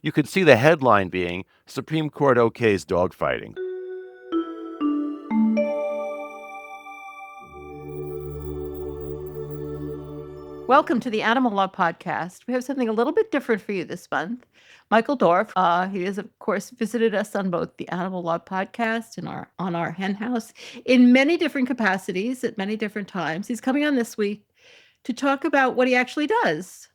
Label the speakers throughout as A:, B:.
A: You could see the headline being Supreme Court OKs dogfighting.
B: Welcome to the Animal Law Podcast. We have something a little bit different for you this month. Michael Dorf, he has, of course, visited us on both the Animal Law Podcast and on our hen house in many different capacities at many different times. He's coming on this week to talk about what he actually does,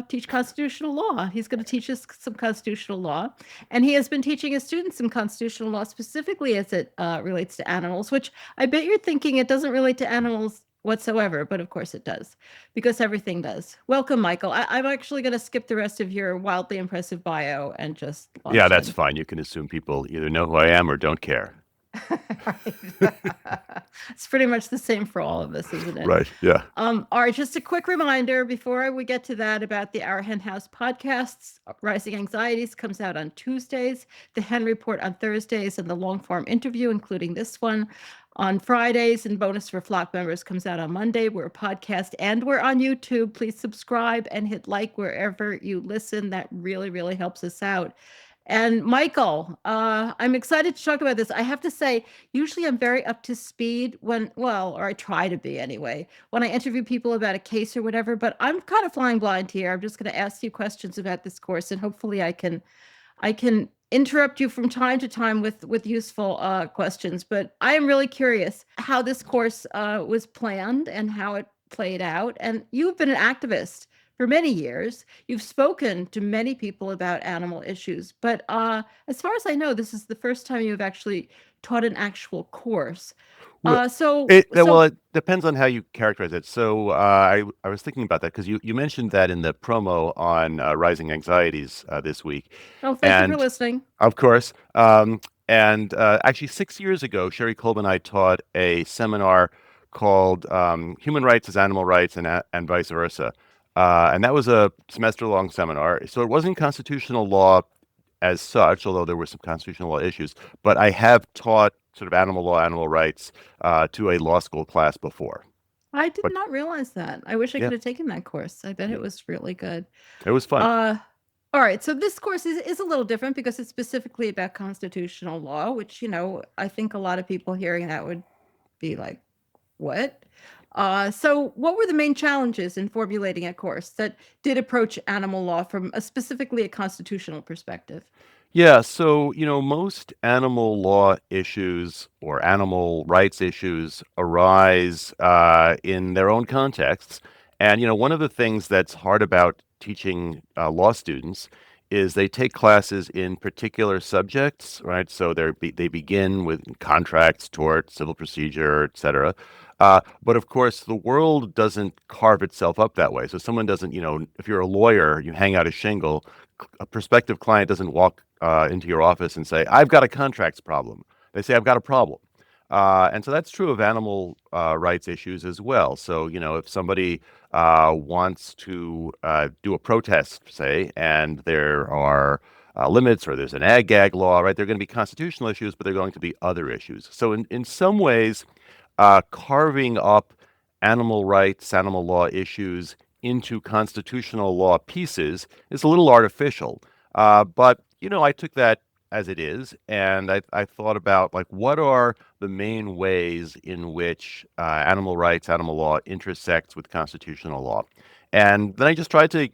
B: teach constitutional law. He's going to teach us some constitutional law. And he has been teaching his students some constitutional law, specifically as it relates to animals, which I bet you're thinking it doesn't relate to animals whatsoever, but of course it does, because everything does. Welcome, Michael. I'm actually going to skip the rest of your wildly impressive bio and just
A: Yeah,
B: launch
A: that's
B: in.
A: fine. You can assume people either know who I am or don't care.
B: Right. It's pretty much the same for all of us, isn't it?
A: Right. Yeah.
B: All right, just a quick reminder before we get to that about the Our Hen House podcasts. Rising Anxieties comes out on Tuesdays, the Hen Report on Thursdays, and the long form interview, including this one, on Fridays. And bonus for flock members comes out on Monday. We're a podcast and we're on YouTube. Please subscribe and hit like wherever you listen. That really, really helps us out. And Michael, I'm excited to talk about this. I have to say, usually I'm very up to speed or I try to be anyway, when I interview people about a case or whatever, but I'm kind of flying blind here. I'm just going to ask you questions about this course, and hopefully I can interrupt you from time to time with useful questions. But I am really curious how this course was planned and how it played out. And you've been an activist for many years. You've spoken to many people about animal issues, but as far as I know, this is the first time you've actually taught an actual course.
A: Well,
B: So
A: it depends on how you characterize it. So I was thinking about that because you mentioned that in the promo on Rising Anxieties this week,
B: oh, thank you for
A: and
B: listening.
A: of course, and actually 6 years ago, Sherry Kolb and I taught a seminar called "Human Rights as Animal Rights" and vice versa, and that was a semester-long seminar. So it wasn't constitutional law as such, although there were some constitutional law issues. But I have taught sort of animal law, animal rights to a law school class before.
B: I did
A: But
B: not realize that. I wish I
A: yeah,
B: could have taken that course. I bet
A: yeah,
B: it was really good.
A: it was fun.
B: Uh, all right. So this course is a little different because it's specifically about constitutional law, which, I think a lot of people hearing that would be like, what? So what were the main challenges in formulating a course that did approach animal law from specifically a constitutional perspective?
A: Yeah, so most animal law issues or animal rights issues arise in their own contexts. And one of the things that's hard about teaching law students is they take classes in particular subjects, right? So they begin with contracts, tort, civil procedure, et cetera. But of course, the world doesn't carve itself up that way. So someone doesn't, if you're a lawyer, you hang out a shingle, a prospective client doesn't walk into your office and say, I've got a contracts problem. They say, I've got a problem. And so that's true of animal rights issues as well. So, if somebody wants to do a protest, say, and there are limits or there's an ag gag law, right? They're going to be constitutional issues, but they're going to be other issues. So, in some ways, carving up animal rights, animal law issues into constitutional law pieces is a little artificial. But I took that as it is, and I thought about like what are the main ways in which animal rights, animal law intersects with constitutional law, and then I just tried to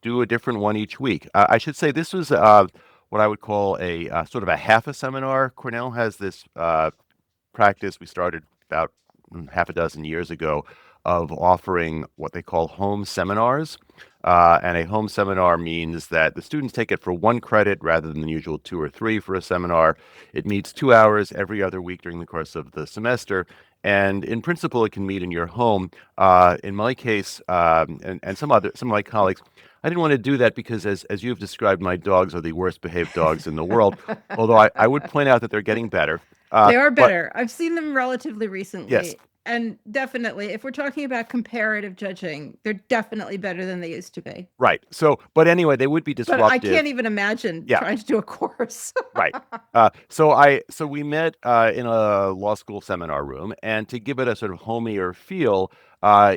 A: do a different one each week. I should say this was what I would call a sort of a half a seminar. Cornell has this practice we started about half a dozen years ago of offering what they call home seminars. And a home seminar means that the students take it for 1 credit rather than the usual 2 or 3 for a seminar. It meets 2 hours every other week during the course of the semester. And in principle, it can meet in your home. In my case, and some of my colleagues, I didn't want to do that because, as you've described, my dogs are the worst behaved dogs in the world. Although I would point out that they're getting better.
B: They are
A: But
B: better. I've seen them relatively
A: yes,
B: recently. And definitely, if we're talking about comparative judging, they're definitely better than they used to be.
A: right. So, but anyway, they would be
B: But I can't
A: disruptive.
B: even imagine
A: Yeah,
B: trying to do a course.
A: right. So we met in a law school seminar room, and to give it a sort of homier feel,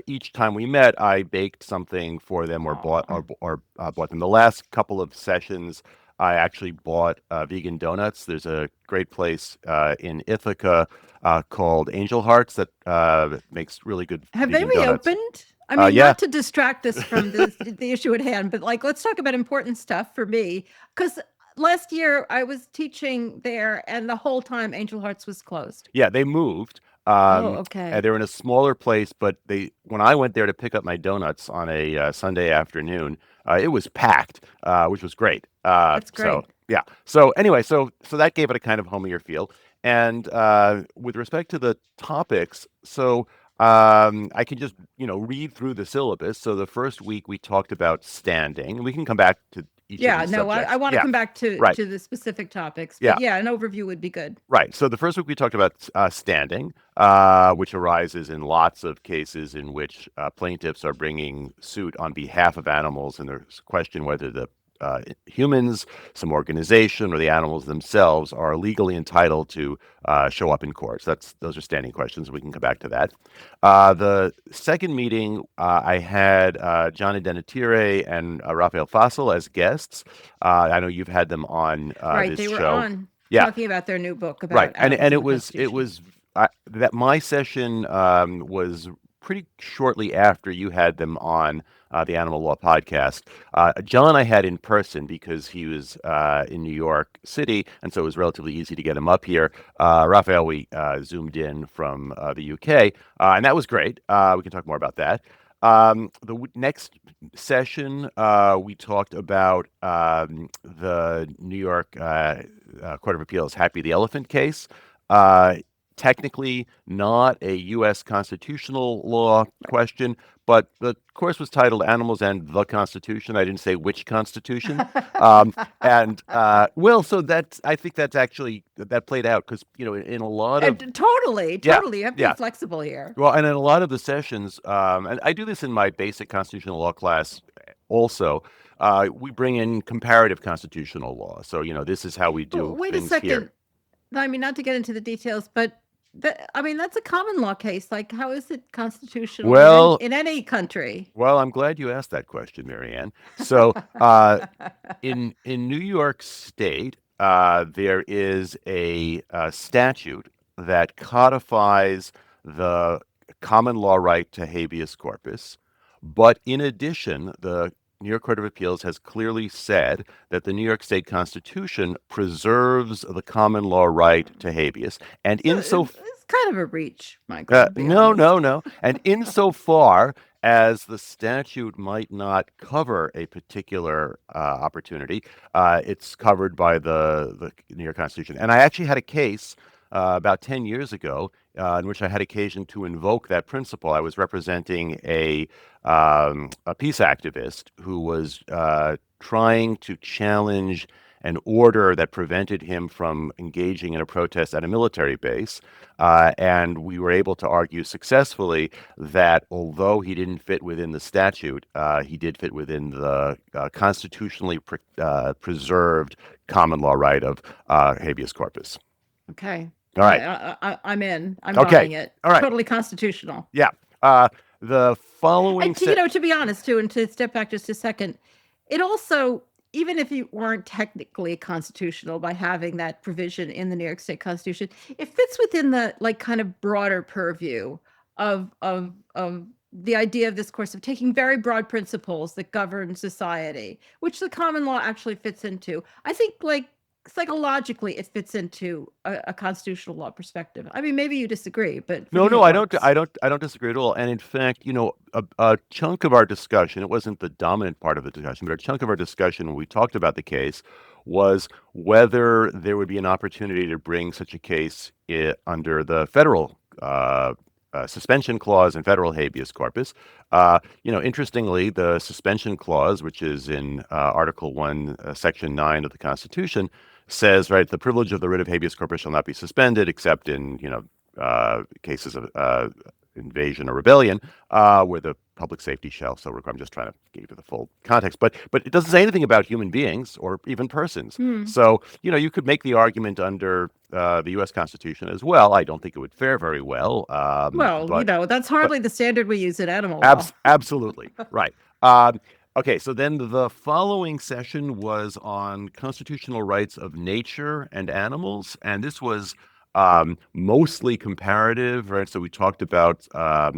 A: Each time we met, I baked something for them or
B: Aw.
A: bought them. The last couple of sessions, I actually bought vegan donuts. There's a great place in Ithaca called Angel Hearts that makes really good
B: Have they
A: vegan donuts.
B: reopened? I mean,
A: Yeah,
B: not to distract us from the issue at hand, but like, let's talk about important stuff for me. Because last year I was teaching there, and the whole time Angel Hearts was closed.
A: yeah, they moved.
B: Oh,
A: And
B: okay.
A: they're in a smaller place, but when I went there to pick up my donuts on a Sunday afternoon, it was packed, which was great.
B: That's
A: So
B: great.
A: yeah. So anyway, so that gave it a kind of homier feel. And with respect to the topics, so I can just read through the syllabus. So the first week we talked about standing. We can come back to each of
B: Yeah,
A: these
B: no, I
A: subjects.
B: want to
A: Yeah,
B: come back
A: right.
B: to the specific topics, but
A: Yeah.
B: yeah, an overview would be good.
A: Right. So the first week we talked about standing, which arises in lots of cases in which plaintiffs are bringing suit on behalf of animals, and there's a question whether the humans, some organization, or the animals themselves are legally entitled to show up in court. So those are standing questions. We can come back to that. The second meeting, I had Johnny Denetire and Rafael Fassel as guests. I know you've had them on
B: Right,
A: this
B: they were
A: show.
B: on
A: Yeah,
B: talking about their new book
A: right,
B: about
A: and
B: animals and
A: it
B: the
A: was
B: Constitution.
A: that my session was pretty shortly after you had them on the Animal Law podcast. John, I had in person because he was in New York City, and so it was relatively easy to get him up here. Raphael, we zoomed in from the UK, and that was great. We can talk more about that. Next session, we talked about the New York Court of Appeals Happy the Elephant case. Uh, Technically not a U.S. constitutional law question, but the course was titled Animals and the Constitution. I didn't say which Constitution. Um, and well, so I think that's actually that played out because in a lot of
B: Totally,
A: yeah,
B: totally. You have to be
A: yeah.
B: flexible here.
A: Well, and in a lot of the sessions, and I do this in my basic constitutional law class also, we bring in comparative constitutional law. So, this is how we
B: Oh,
A: do
B: wait a
A: things here.
B: second. I mean, not to get into the details, but I mean, that's a common law case. Like, how is it constitutional
A: Well,
B: in any country?
A: well, I'm glad you asked that question, Marianne. So, in New York State, there is a statute that codifies the common law right to habeas corpus. But in addition, the New York Court of Appeals has clearly said that the New York State Constitution preserves the common law right to habeas. And
B: It's kind of a reach, Michael, to be
A: no, no,
B: honest.
A: no. And insofar as the statute might not cover a particular opportunity, it's covered by the New York Constitution. And I actually had a case about 10 years ago in which I had occasion to invoke that principle. I was representing a peace activist who was trying to challenge an order that prevented him from engaging in a protest at a military base. And we were able to argue successfully that although he didn't fit within the statute, he did fit within the constitutionally preserved common law right of habeas corpus.
B: Okay.
A: All right.
B: I'm in. I'm
A: Okay.
B: buying it.
A: All right.
B: Totally constitutional.
A: Yeah. The following
B: And to be honest, too, and to step back just a second, it also, even if you weren't technically constitutional by having that provision in the New York State Constitution, it fits within the like kind of broader purview of the idea of this course of taking very broad principles that govern society, which the common law actually fits into. I think like psychologically it fits into a constitutional law perspective. I mean, maybe you disagree, but for
A: No,
B: me
A: no,
B: it
A: I don't.
B: works.
A: I don't disagree at all. And in fact, a chunk of our discussion, it wasn't the dominant part of the discussion, but a chunk of our discussion when we talked about the case was whether there would be an opportunity to bring such a case under the federal suspension clause and federal habeas corpus. Interestingly, the suspension clause, which is in Article 1, Section 9 of the Constitution, says, right, the privilege of the writ of habeas corpus shall not be suspended except in, cases of invasion or rebellion, where the public safety shall so require. I'm just trying to give you the full context, but it doesn't say anything about human beings or even persons.
B: Hmm.
A: So you could make the argument under the U.S. Constitution as well. I don't think it would fare very well,
B: Well, that's
A: but
B: hardly the standard we use in animal law.
A: Absolutely. Right. Okay, so then the following session was on constitutional rights of nature and animals, and this was mostly comparative, right? So we talked about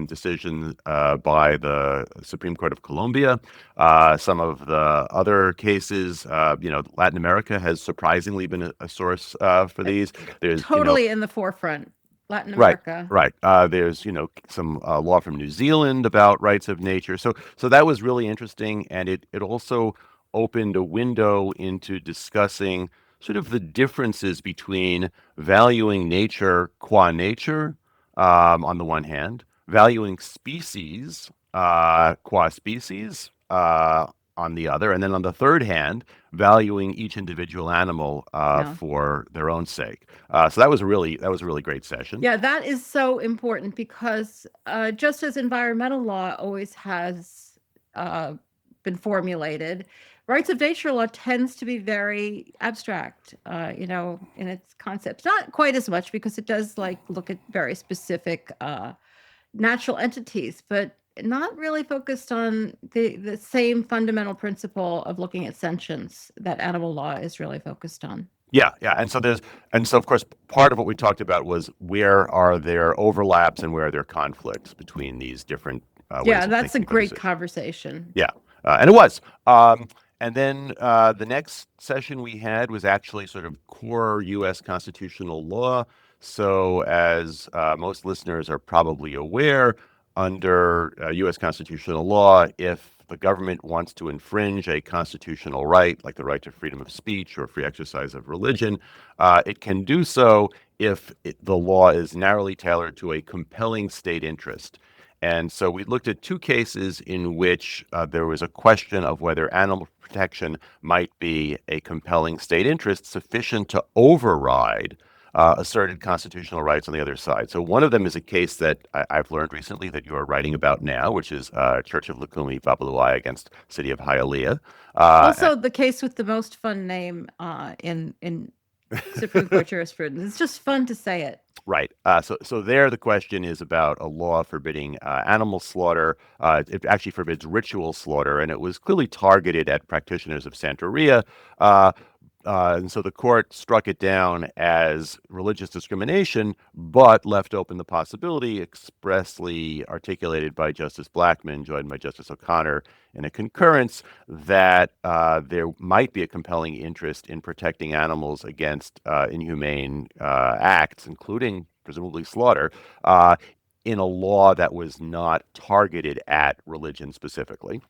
A: decisions by the Supreme Court of Colombia, some of the other cases. Latin America has surprisingly been a source for these. There's,
B: Totally in the forefront, Latin
A: Right,
B: America.
A: right. There's, some law from New Zealand about rights of nature. So that was really interesting, and it also opened a window into discussing sort of the differences between valuing nature qua nature, on the one hand, valuing species qua species on the other, and then on the third hand, valuing each individual animal
B: Yeah.
A: for their own sake. So that was a really great session.
B: Yeah, that is so important because just as environmental law always has uh, been formulated, rights of nature law tends to be very abstract, in its concepts. Not quite as much because it does like look at very specific natural entities, but not really focused on the same fundamental principle of looking at sentience that animal law is really focused on.
A: Yeah, yeah. And so of course part of what we talked about was where are there overlaps and where are there conflicts between these different
B: Yeah,
A: ways of
B: that's a
A: thinking about
B: great
A: this issue.
B: conversation.
A: Yeah, and it was. And then the next session we had was actually sort of core U.S. constitutional law. So, as most listeners are probably aware, under U.S. constitutional law, if the government wants to infringe a constitutional right, like the right to freedom of speech or free exercise of religion, it can do so if the law is narrowly tailored to a compelling state interest. And so we looked at two cases in which there was a question of whether animal protection might be a compelling state interest sufficient to override asserted constitutional rights on the other side. So one of them is a case that I've learned recently that you are writing about now, which is Church of Lukumi Babalu Aye against City of Hialeah. Uh,
B: Also, the case with the most fun name in Supreme Court jurisprudence. It's just fun to say it.
A: Right. So there, the question is about a law forbidding animal slaughter. It actually forbids ritual slaughter, and it was clearly targeted at practitioners of Santeria. Uh, and so the court struck it down as religious discrimination, but left open the possibility, expressly articulated by Justice Blackmun, joined by Justice O'Connor in a concurrence, that there might be a compelling interest in protecting animals against inhumane acts, including presumably slaughter, uh, in a law that was not targeted at religion specifically.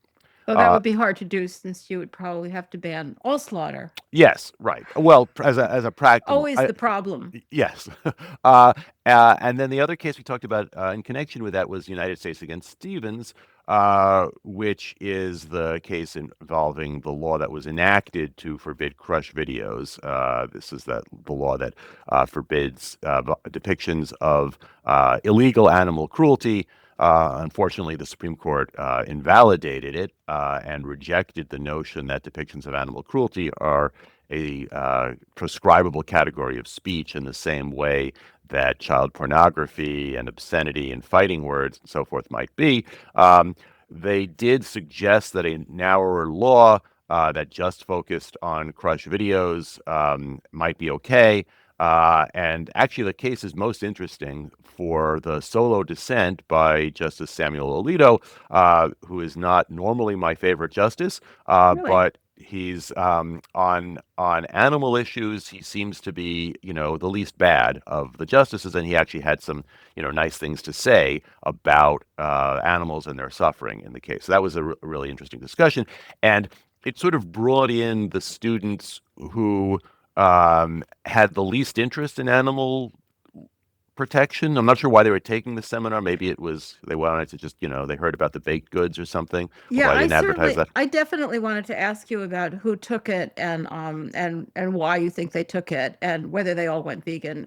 B: Though that
A: Uh,
B: would be hard to do since you would probably have to ban all slaughter.
A: yes, right. Well, as a practical,
B: Always the problem.
A: yes. uh, and then the other case we talked about in connection with that was United States against Stevens, which is the case involving the law that was enacted to forbid crush videos. This is the law that forbids depictions of illegal animal cruelty. Unfortunately, the Supreme Court invalidated it and rejected the notion that depictions of animal cruelty are a prescribable category of speech in the same way that child pornography and obscenity and fighting words and so forth might be. They did suggest that a narrower law that just focused on crush videos might be okay. And actually, the case is most interesting for the solo dissent by Justice Samuel Alito, who is not normally my favorite justice,
B: Really?
A: but he's on animal issues. He seems to be, the least bad of the justices, and he actually had some, nice things to say about animals and their suffering in the case. So that was a really interesting discussion, and it sort of brought in the students who had the least interest in animal protection. I'm not sure why they were taking the seminar. Maybe it was they wanted to just, they heard about the baked goods or something, although
B: Yeah,
A: I didn't advertise that.
B: I definitely wanted to ask you about who took it and why you think they took it and whether they all went vegan.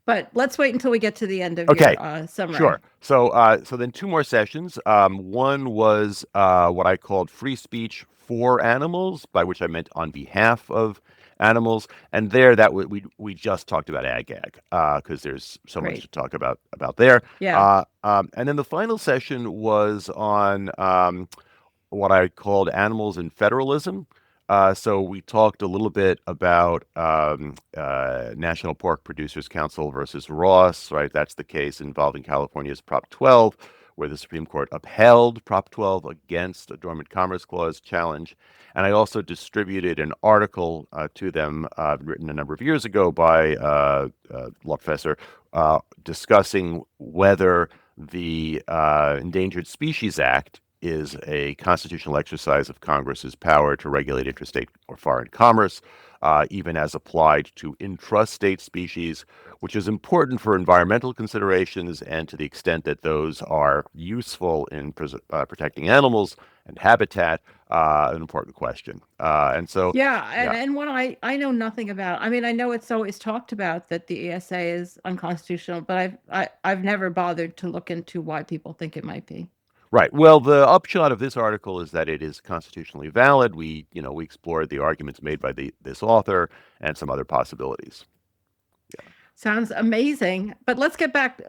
B: But let's wait until we get to the end of your
A: Okay,
B: summary.
A: sure. So then two more sessions. One was what I called free speech for animals, by which I meant on behalf of animals. And there, we just talked about ag because there's so much
B: Great.
A: to talk about there.
B: Yeah.
A: And then the final session was on what I called animals and federalism. So we talked a little bit about National Pork Producers Council versus Ross, right? That's the case involving California's Prop 12, where the Supreme Court upheld Prop 12 against a Dormant Commerce Clause challenge. And I also distributed an article to them written a number of years ago by a law professor discussing whether the Endangered Species Act is a constitutional exercise of Congress's power to regulate interstate or foreign commerce, even as applied to intrastate species, which is important for environmental considerations and to the extent that those are useful in protecting animals and habitat, an important question. And so,
B: Yeah,
A: yeah.
B: and what I know nothing about. I mean, I know it's always talked about that the ESA is unconstitutional, but I've never bothered to look into why people think it might be.
A: Right. Well, the upshot of this article is that it is constitutionally valid. We explored the arguments made by this author and some other possibilities. Yeah.
B: Sounds amazing. But let's get back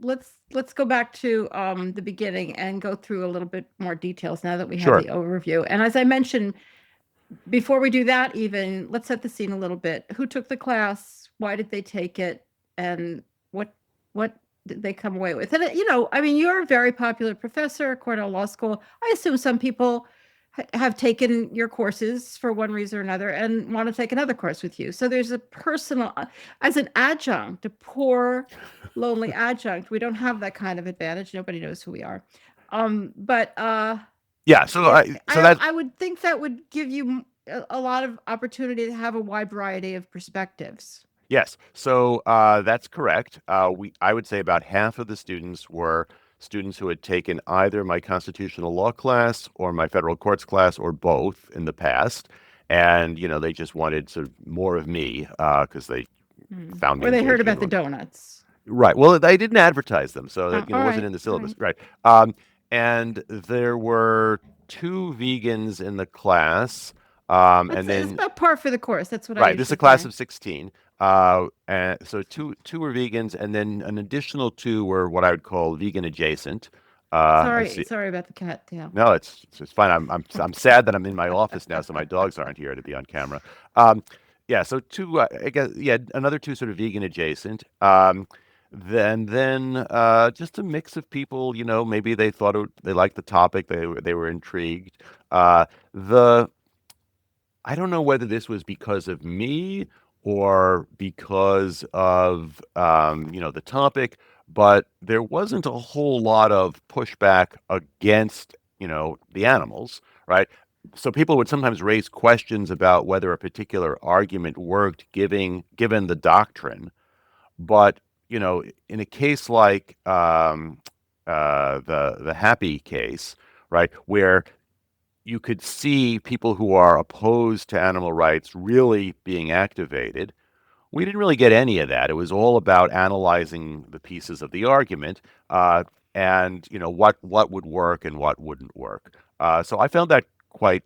B: let's go back to the beginning and go through a little bit more details now that we have
A: Sure.
B: the overview. And as I mentioned, before we do that, even let's set the scene a little bit. Who took the class? Why did they take it? And what did they come away with? And I mean, you're a very popular professor at Cornell Law School. I assume some people have taken your courses for one reason or another and want to take another course with you. So there's a personal, as an adjunct, a poor, lonely adjunct. We don't have that kind of advantage. Nobody knows who we are. But
A: Yeah. So that
B: I would think that would give you a lot of opportunity to have a wide variety of perspectives.
A: yes. So that's correct. I would say about half of the students were students who had taken either my constitutional law class or my federal courts class or both in the past, and they just wanted sort of more of me because they found me
B: Or they heard
A: engaging
B: about
A: in
B: the
A: one.
B: donuts.
A: Right. Well, I didn't advertise them, so that
B: All
A: it wasn't
B: right,
A: in the
B: all
A: syllabus.
B: right.
A: Right. And there were two vegans in the class, and
B: It's
A: then
B: about par for the course. That's what I
A: right, this is a
B: usually
A: class
B: say.
A: of 16. And so two were vegans, and then an additional two were what I would call vegan adjacent. I
B: Sorry,
A: see.
B: sorry about the cat tail.
A: No, it's fine. I'm sad that I'm in my office now, so my dogs aren't here to be on camera. Um, yeah, so two, I guess, yeah, another two sort of vegan adjacent. Then just a mix of people. Maybe they thought they liked the topic, they were intrigued. The I don't know whether this was because of me or because of the topic, but there wasn't a whole lot of pushback against the animals, right? So people would sometimes raise questions about whether a particular argument worked, given the doctrine, but in a case like the Happy case, right, where you could see people who are opposed to animal rights really being activated. We didn't really get any of that. It was all about analyzing the pieces of the argument and what would work and what wouldn't work. So I found that quite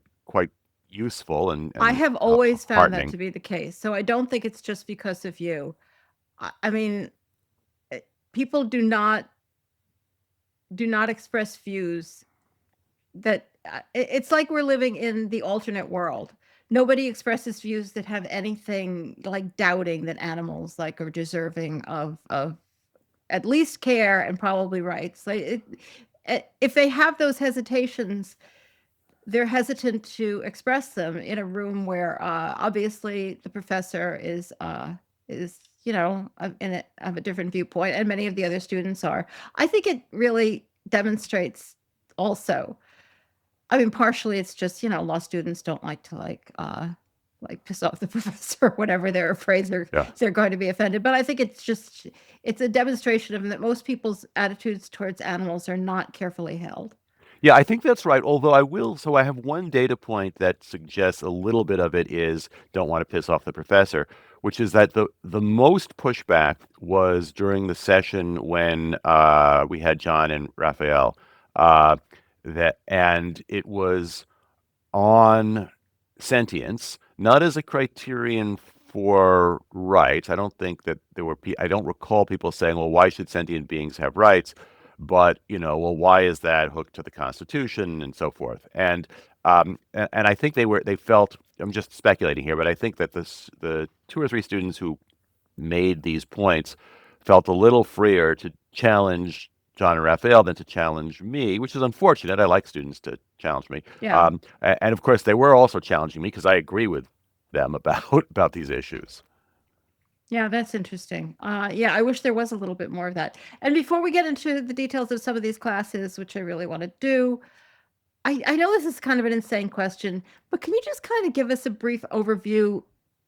A: useful and
B: I have always found that
A: heartening.
B: to be the case. So I don't think it's just because of you. I mean, eh, people do not express views that it's like we're living in the alternate world. Nobody expresses views that have anything like doubting that animals like are deserving of at least care and probably rights. If they have those hesitations, they're hesitant to express them in a room where obviously the professor is have a different viewpoint, and many of the other students are. I think it really demonstrates also. I mean, partially it's just law students don't like to like piss off the professor or whatever. They're afraid
A: Yeah.
B: they're going to be offended. But I think it's a demonstration of that most people's attitudes towards animals are not carefully held.
A: Yeah, I think that's right. Although I will, so I have one data point that suggests a little bit of it is don't want to piss off the professor, which is that the most pushback was during the session when we had John and Raphael, uh, that and it was on sentience, not as a criterion for rights. I don't think that there were, I don't recall people saying, well, why should sentient beings have rights? But, well, why is that hooked to the Constitution and so forth? And I think they felt, I'm just speculating here, but I think that the two or three students who made these points felt a little freer to challenge John and Raphael than to challenge me, which is unfortunate. I like students to challenge me.
B: Yeah.
A: And of course, they were also challenging me because I agree with them about about these issues.
B: Yeah, that's interesting. Yeah, I wish there was a little bit more of that. And before we get into the details of some of these classes, which I really want to do, I know this is kind of an insane question, but can you just kind of give us a brief overview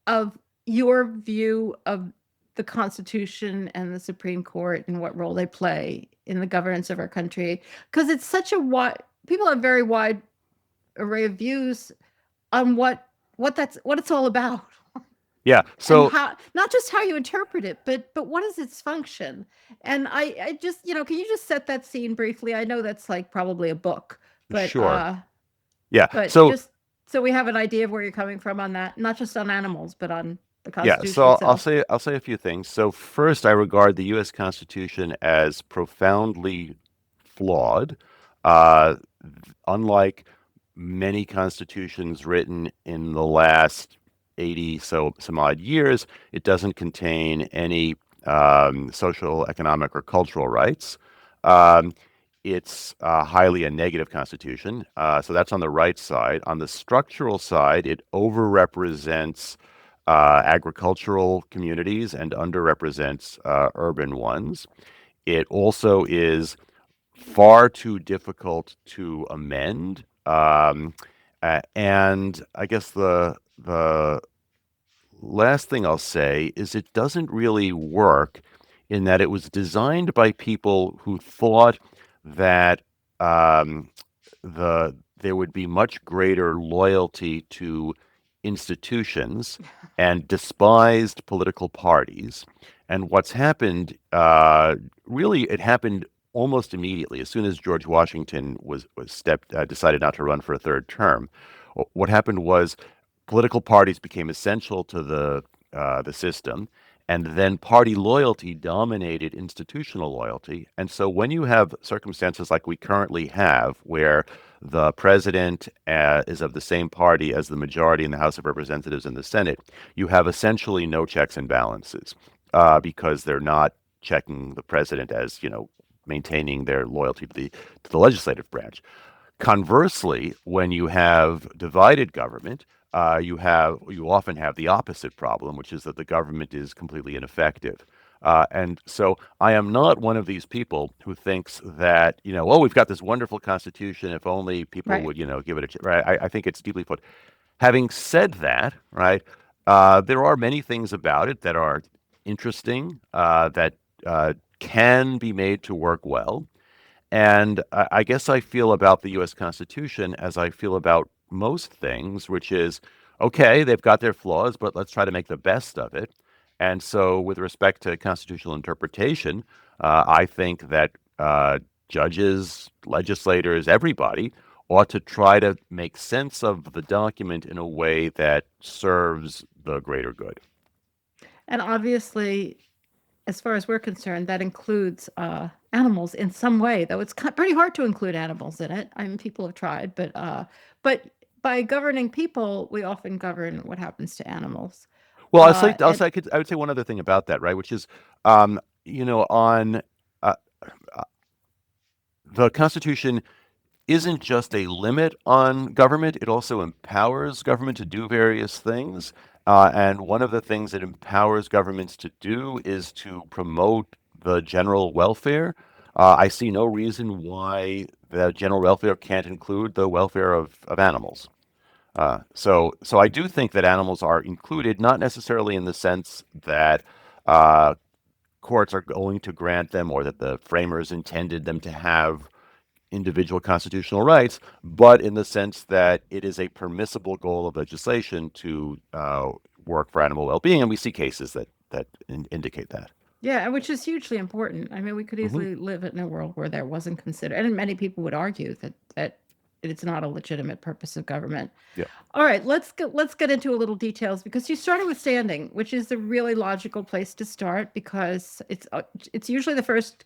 B: of your view of the Constitution and the Supreme Court and what role they play in the governance of our country? Because it's such a wide, people have very wide array of views on what it's all about
A: Yeah.
B: and
A: So
B: how, not just how you interpret it, but what is its function. And I just, can you just set that scene briefly? I know that's like probably a book, but
A: sure.
B: uh
A: Yeah.
B: but
A: So
B: just so we have an idea of where you're coming from on that, not just on animals, but on the
A: yeah.
B: Constitution
A: So
B: itself.
A: I'll say a few things. So first, I regard the U.S. Constitution as profoundly flawed. Uh, Unlike many constitutions written in the last 80 so some odd years, it doesn't contain any social, economic, or cultural rights. Um, it's highly a negative constitution. So that's on the right side. On the structural side, it overrepresents agricultural communities and underrepresents urban ones. It also is far too difficult to amend. And I guess the last thing I'll say is it doesn't really work in that it was designed by people who thought that um, there would be much greater loyalty to institutions and despised political parties. And what's happened, really, it happened almost immediately as soon as George Washington was stepped decided not to run for a third term. What happened was political parties became essential to the system, and then party loyalty dominated institutional loyalty. And so when you have circumstances like we currently have, where the president is of the same party as the majority in the House of Representatives and the Senate, you have essentially no checks and balances because they're not checking the president as maintaining their loyalty to the legislative branch. Conversely, when you have divided government, you often have the opposite problem, which is that the government is completely ineffective. And so I am not one of these people who thinks that, oh, we've got this wonderful constitution. If only people
B: Right.
A: would, give it a chance. Right? I think it's deeply flawed. Having said that, right, there are many things about it that are interesting, that can be made to work well. And I guess I feel about the US Constitution as I feel about most things, which is okay, they've got their flaws, but let's try to make the best of it. And so, with respect to constitutional interpretation, I think that judges, legislators, everybody ought to try to make sense of the document in a way that serves the greater good.
B: And obviously, as far as we're concerned, that includes animals in some way, though it's pretty hard to include animals in it. I mean, people have tried, but by governing people, we often govern what happens to animals.
A: Well,
B: And
A: I would say one other thing about that, right? Which is, on uh, the Constitution isn't just a limit on government, it also empowers government to do various things. And one of the things it empowers governments to do is to promote the general welfare. I see no reason why the general welfare can't include the welfare of animals. So I do think that animals are included, not necessarily in the sense that uh, courts are going to grant them or that the framers intended them to have individual constitutional rights, but in the sense that it is a permissible goal of legislation to work for animal well-being, and we see cases that indicate that.
B: Yeah, which is hugely important. I mean, we could
A: Hmm.
B: easily live in a world where that wasn't considered, and many people would argue that it's not a legitimate purpose of government.
A: Yeah.
B: All right, let's get into a little details because you started with standing, which is the really logical place to start because it's usually the first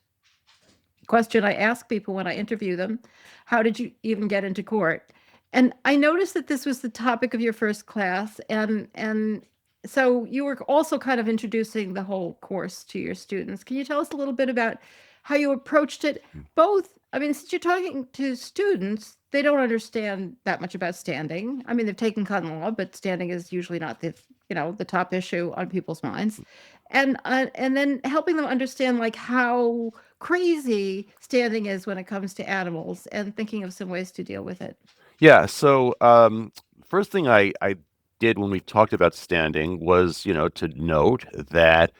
B: question I ask people when I interview them. How did you even get into court? And I noticed that this was the topic of your first class, and so you were also kind of introducing the whole course to your students. Can you tell us a little bit about how you approached it? Both, I mean, since you're talking to students, they don't understand that much about standing. I mean, they've taken common law, but standing is usually not the top issue on people's minds. And then helping them understand like how crazy standing is when it comes to animals and thinking of some ways to deal with it.
A: Yeah. So first thing I did when we talked about standing was, to note that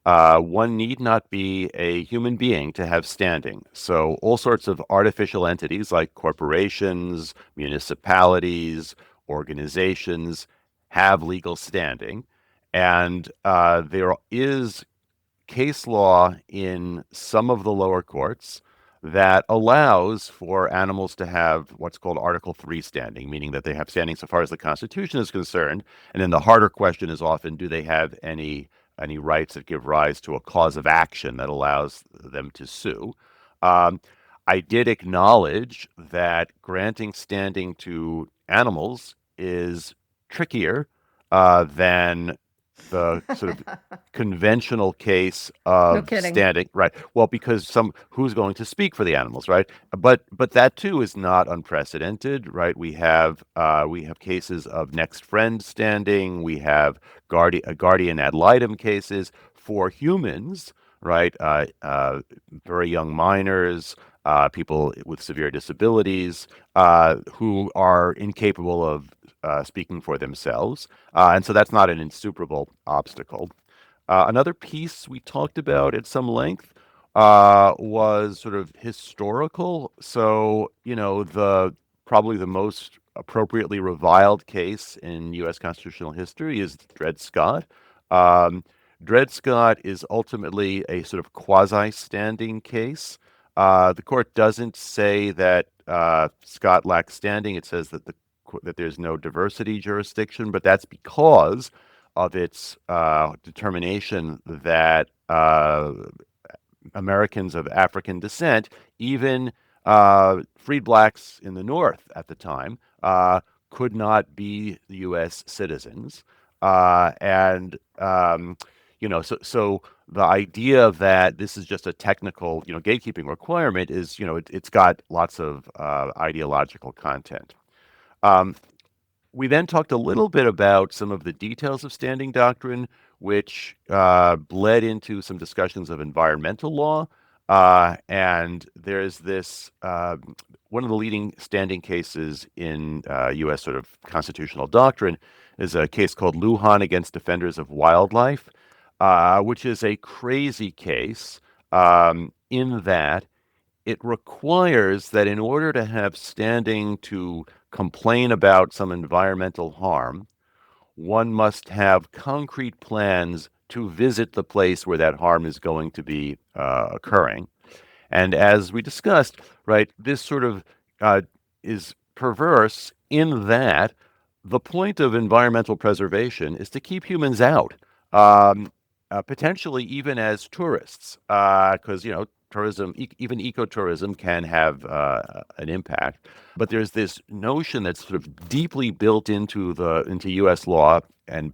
A: one need not be a human being to have standing. So all sorts of artificial entities like corporations, municipalities, organizations have legal standing. And there is case law in some of the lower courts that allows for animals to have what's called Article 3 standing, meaning that they have standing so far as the Constitution is concerned. And then the harder question is often, do they have any rights that give rise to a cause of action that allows them to sue? Um, I did acknowledge that granting standing to animals is trickier than the sort of conventional case
B: No
A: of
B: kidding.
A: standing, right? Well, because some who's going to speak for the animals, right? But that too is not unprecedented, right? We have cases of next friend standing. We have guardian ad litem cases for humans, right? Very young minors, people with severe disabilities, who are incapable of speaking for themselves. And so that's not an insuperable obstacle. Another piece we talked about at some length was sort of historical. So, the probably the most appropriately reviled case in U.S. constitutional history is Dred Scott. Um, Dred Scott is ultimately a sort of quasi-standing case. The court doesn't say that Scott lacks standing. It says that there's no diversity jurisdiction, but that's because of its determination that Americans of African descent, even freed blacks in the North at the time, could not be U.S. citizens. And so the idea that this is just a technical, gatekeeping requirement is, it's got lots of ideological content. Um, we then talked a little bit about some of the details of standing doctrine, which bled into some discussions of environmental law. And there's this one of the leading standing cases in U.S. sort of constitutional doctrine is a case called Lujan against Defenders of Wildlife, which is a crazy case in that it requires that in order to have standing to complain about some environmental harm, one must have concrete plans to visit the place where that harm is going to be occurring. And as we discussed, right, this sort of uh, is perverse in that the point of environmental preservation is to keep humans out, um, potentially even as tourists, because tourism, even ecotourism, can have an impact. But there's this notion that's sort of deeply built into U.S. law and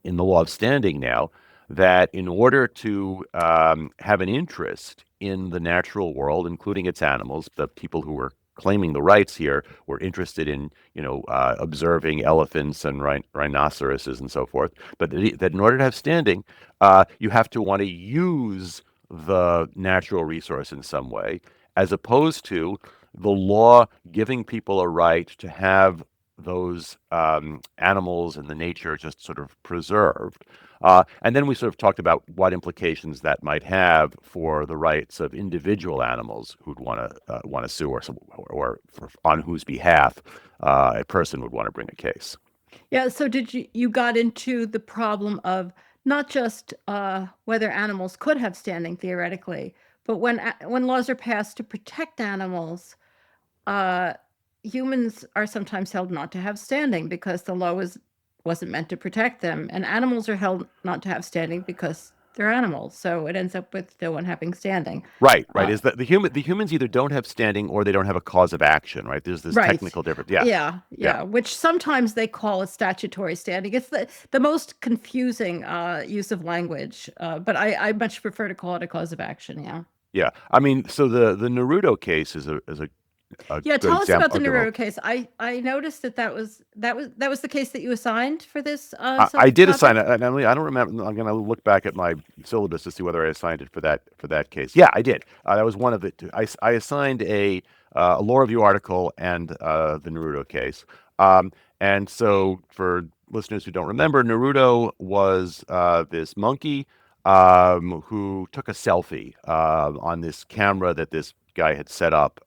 A: in the law of standing now, that in order to have an interest in the natural world, including its animals, the people who were claiming the rights here were interested in, observing elephants and rhinoceroses and so forth. But that in order to have standing, you have to want to use the natural resource in some way, as opposed to the law giving people a right to have those animals and the nature just sort of preserved. And then we sort of talked about what implications that might have for the rights of individual animals who'd want to sue, or on whose behalf a person would want to bring a case.
B: Yeah, so did you got into the problem of not just whether animals could have standing theoretically, but when laws are passed to protect animals, uh, humans are sometimes held not to have standing because the law wasn't meant to protect them, and animals are held not to have standing because they're animals. So it ends up with no one having standing.
A: Right, right.
B: Uh,
A: Is that the humans either don't have standing or they don't have a cause of action, right? There's this
B: right.
A: technical difference. Yeah,
B: Yeah,
A: yeah.
B: yeah. Which sometimes they call a statutory standing. It's the most confusing use of language, but I much prefer to call it a cause of action. Yeah.
A: Yeah, I mean, so the Naruto case is a
B: Yeah,
A: good
B: tell us about
A: example.
B: the
A: A good one.
B: Naruto case. I noticed that was the case that you assigned for this
A: I did assign
B: topic.
A: it, and Emily, I don't remember. I'm going to look back at my syllabus to see whether I assigned it for that case. Yeah, I did. That was one of the. I assigned a law review article and the Naruto case. And so for listeners who don't remember, Naruto was this monkey who took a selfie on this camera that this guy had set up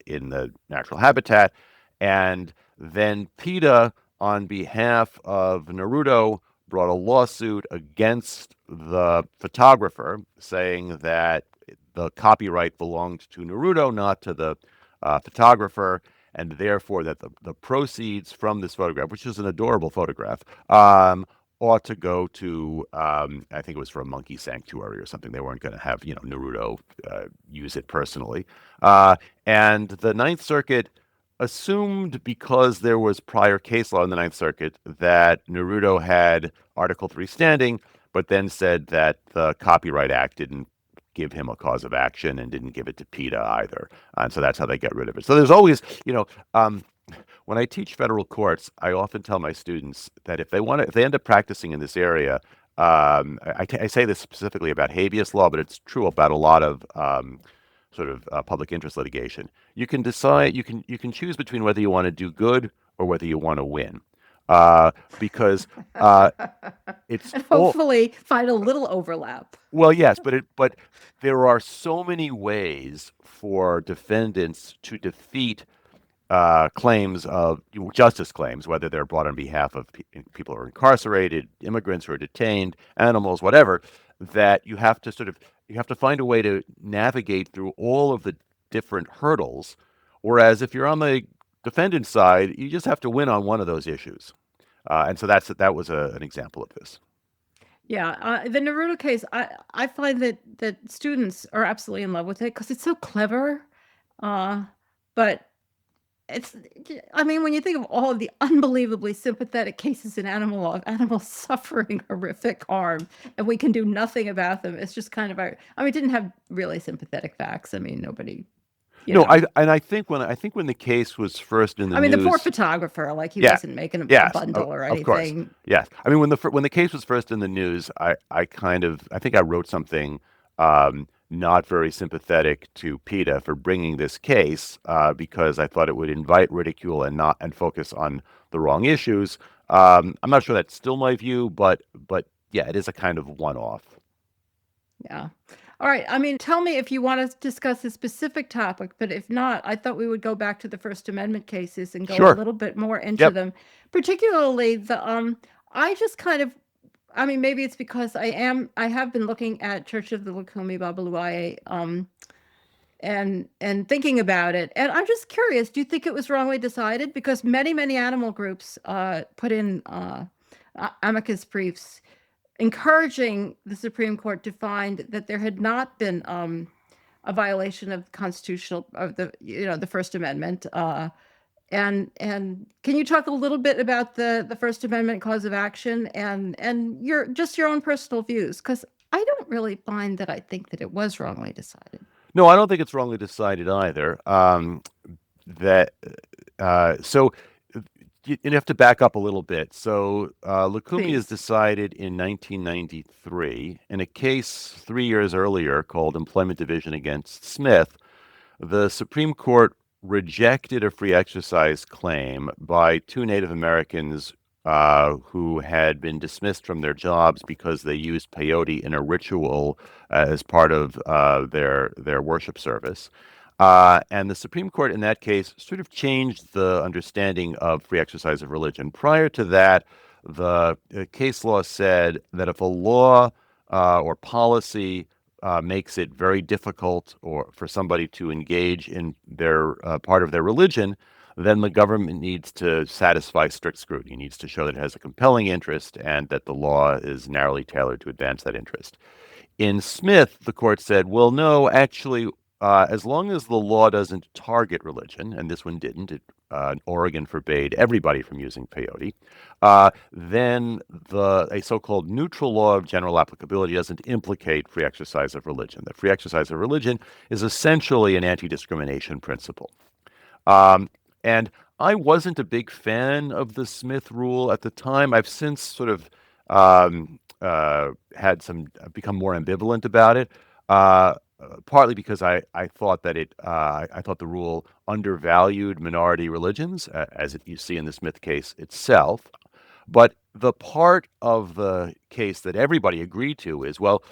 A: in the natural habitat, and then PETA, on behalf of Naruto, brought a lawsuit against the photographer, saying that the copyright belonged to Naruto, not to the photographer, and therefore that the proceeds from this photograph, which is an adorable photograph, ought to go to, I think it was for a monkey sanctuary or something. They weren't going to have, Naruto use it personally. And the Ninth Circuit assumed, because there was prior case law in the Ninth Circuit, that Naruto had Article 3 standing, but then said that the Copyright Act didn't give him a cause of action and didn't give it to PETA either. And so that's how they get rid of it. So there's always, when I teach federal courts, I often tell my students that if they end up practicing in this area, I say this specifically about habeas law, but it's true about a lot of sort of public interest litigation. You can decide, you can choose between whether you want to do good or whether you want to win, because it's
B: And
A: all
B: hopefully find a little overlap.
A: well, yes, but there are so many ways for defendants to defeat claims of justice claims, whether they're brought on behalf of people who are incarcerated, immigrants who are detained, animals, whatever, that you have to find a way to navigate through all of the different hurdles. Whereas if you're on the defendant's side, you just have to win on one of those issues. And so that was an example of this.
B: Yeah, the Naruto case, I find that students are absolutely in love with it because it's so clever. Uh, but it's, I mean, when you think of all of the unbelievably sympathetic cases in animal law of animals suffering horrific harm, and we can do nothing about them, it's just kind of I mean, it didn't have really sympathetic facts. I mean, nobody, you
A: No,
B: know.
A: I think when the case was first in the
B: I mean, the poor
A: news.
B: photographer, like he
A: Yeah.
B: wasn't making a
A: Yes.
B: bundle or
A: Of course.
B: anything.
A: Yes. I mean, when the case was first in the news, I think I wrote something not very sympathetic to PETA for bringing this case because I thought it would invite ridicule and focus on the wrong issues. I'm not sure that's still my view, but yeah, it is a kind of one-off.
B: Yeah. All right. I mean, tell me if you want to discuss a specific topic, but if not, I thought we would go back to the First Amendment cases and go a
A: Sure.
B: little bit more into
A: Yep.
B: them. Particularly I just kind of, I mean, maybe it's because I have been looking at Church of the Lukumi Babalu Aye, and thinking about it. And I'm just curious, do you think it was wrongly decided? Because many animal groups put in amicus briefs encouraging the Supreme Court to find that there had not been a violation of constitutional of the First Amendment. And can you talk a little bit about the First Amendment cause of action and your own personal views? Because I don't really find that I think that it was wrongly decided.
A: No, I don't think it's wrongly decided either. That so you have to back up a little bit. So Lukumi is
B: Please.
A: decided in 1993 in a case 3 years earlier called Employment Division against Smith. The Supreme Court rejected a free exercise claim by two Native Americans who had been dismissed from their jobs because they used peyote in a ritual as part of their worship service. And the Supreme Court in that case sort of changed the understanding of free exercise of religion. Prior to that, the case law said that if a law or policy makes it very difficult or for somebody to engage in their part of their religion, then the government needs to satisfy strict scrutiny, needs to show that it has a compelling interest and that the law is narrowly tailored to advance that interest. In Smith, the court said, well, no, actually, as long as the law doesn't target religion, and this one didn't, Oregon forbade everybody from using peyote, then a so-called neutral law of general applicability doesn't implicate free exercise of religion. The free exercise of religion is essentially an anti-discrimination principle. Um, and I wasn't a big fan of the Smith rule at the time. I've since sort of had some become more ambivalent about it. Partly because I thought that I thought the rule undervalued minority religions, as you see in the Smith case itself. But the part of the case that everybody agreed to is, well,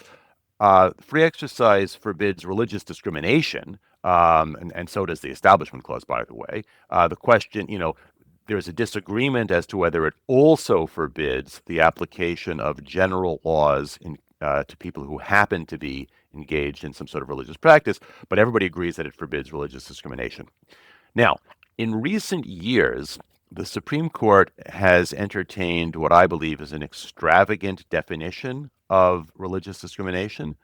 A: free exercise forbids religious discrimination, and so does the Establishment Clause, by the way. The question, there's a disagreement as to whether it also forbids the application of general laws to people who happen to be engaged in some sort of religious practice, but everybody agrees that it forbids religious discrimination. Now, in recent years, the Supreme Court has entertained what I believe is an extravagant definition of religious discrimination.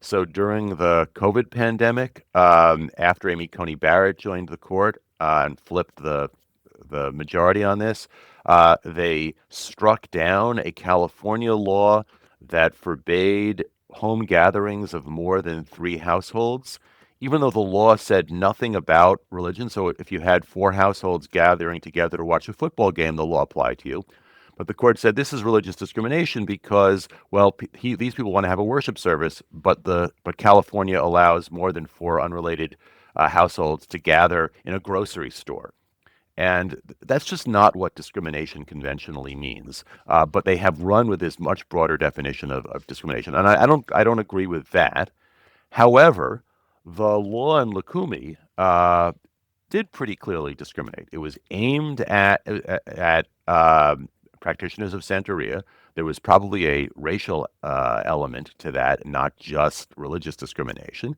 A: So during the COVID pandemic, after Amy Coney Barrett joined the court and flipped the majority on this, they struck down a California law that forbade home gatherings of more than three households, even though the law said nothing about religion. So if you had four households gathering together to watch a football game, the law applied to you. But the court said this is religious discrimination because, well, these people want to have a worship service, but California allows more than four unrelated households to gather in a grocery store. And that's just not what discrimination conventionally means. But they have run with this much broader definition of discrimination, and I don't agree with that. However, the law in Lukumi did pretty clearly discriminate. It was aimed at practitioners of Santeria. There was probably a racial element to that, not just religious discrimination,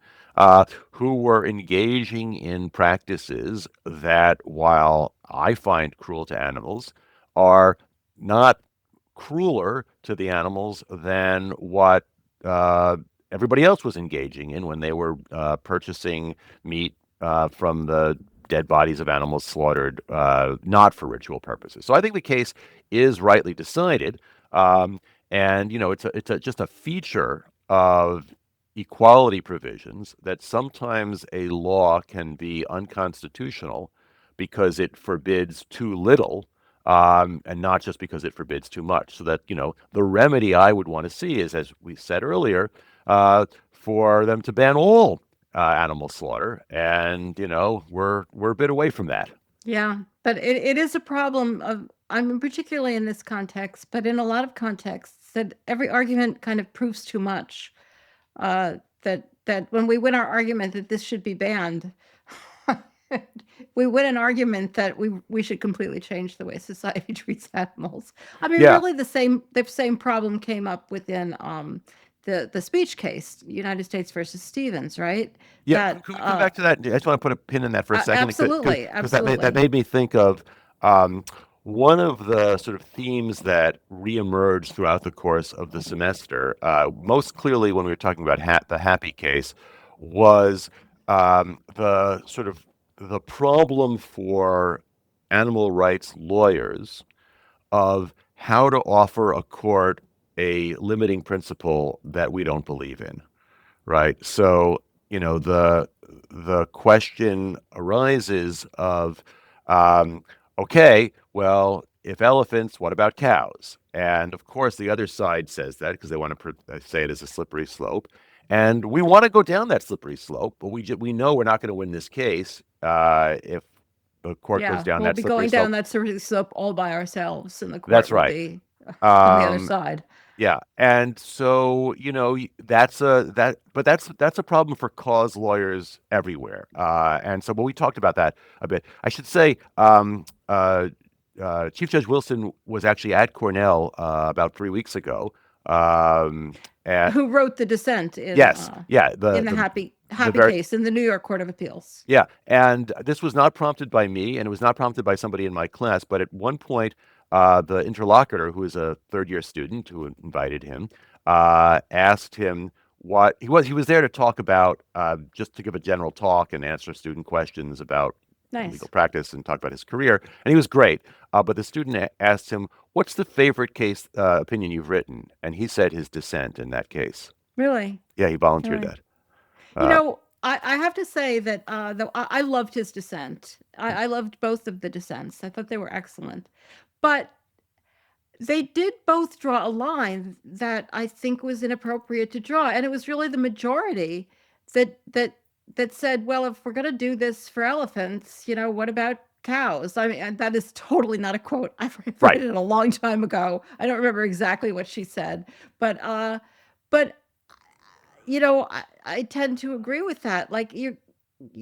A: who were engaging in practices that, while I find cruel to animals, are not crueler to the animals than what everybody else was engaging in when they were purchasing meat from the dead bodies of animals slaughtered not for ritual purposes. So I think the case is rightly decided, and it's just a feature of equality provisions that sometimes a law can be unconstitutional because it forbids too little, and not just because it forbids too much. So that, the remedy I would want to see is, as we said earlier, for them to ban all animal slaughter. And, we're a bit away from that.
B: Yeah, but it is a problem of, I mean, particularly in this context, but in a lot of contexts, that every argument kind of proves too much. That when we win our argument that this should be banned, we win an argument that we should completely change the way society treats animals. I mean,
A: Yeah.
B: really, the same problem came up within the speech case, United States versus Stevens, right?
A: Yeah,
B: That
A: could we come back to that? I just want to put a pin in that for a second
B: absolutely,
A: because that
B: absolutely.
A: made me think of one of the sort of themes that reemerged throughout the course of the semester, most clearly when we were talking about the Happy case, was the sort of the problem for animal rights lawyers of how to offer a court a limiting principle that we don't believe in. Right. So, the question arises of, um, okay, well, if elephants, what about cows? And of course, the other side says that because they want to say it as a slippery slope, and we want to go down that slippery slope, but we know we're not going to win this case if the court goes
B: Yeah,
A: down
B: we'll
A: that
B: be
A: slippery
B: going down
A: slope.
B: that sort of slope all by ourselves, and the
A: That's
B: court will
A: right.
B: be on the other
A: Um,
B: side.
A: Yeah, and so that's a problem for cause lawyers everywhere. And so, but we talked about that a bit. I should say, Chief Judge Wilson was actually at Cornell about 3 weeks ago. Um, at
B: Who wrote the dissent
A: yes, yeah,
B: in the happy
A: the
B: happy
A: very
B: case in the New York Court of Appeals?
A: yeah, and this was not prompted by me, and it was not prompted by somebody in my class. But at one point, the interlocutor, who is a third-year student who invited him, asked him what he was there to talk about, just to give a general talk and answer student questions about legal
B: Nice.
A: practice and talk about his career, and he was great. But the student asked him, "What's the favorite case opinion you've written?" And he said his dissent in that case.
B: Really,
A: Yeah, he volunteered
B: really.
A: that.
B: You
A: Uh,
B: know, I have to say that though I loved his dissent. I loved both of the dissents. I thought they were excellent. But they did both draw a line that I think was inappropriate to draw, and it was really the majority that said, "Well, if we're going to do this for elephants, what about cows?" I mean, and that is totally not a quote. I've read
A: right,
B: it a long time ago. I don't remember exactly what she said, but but I tend to agree with that. Like you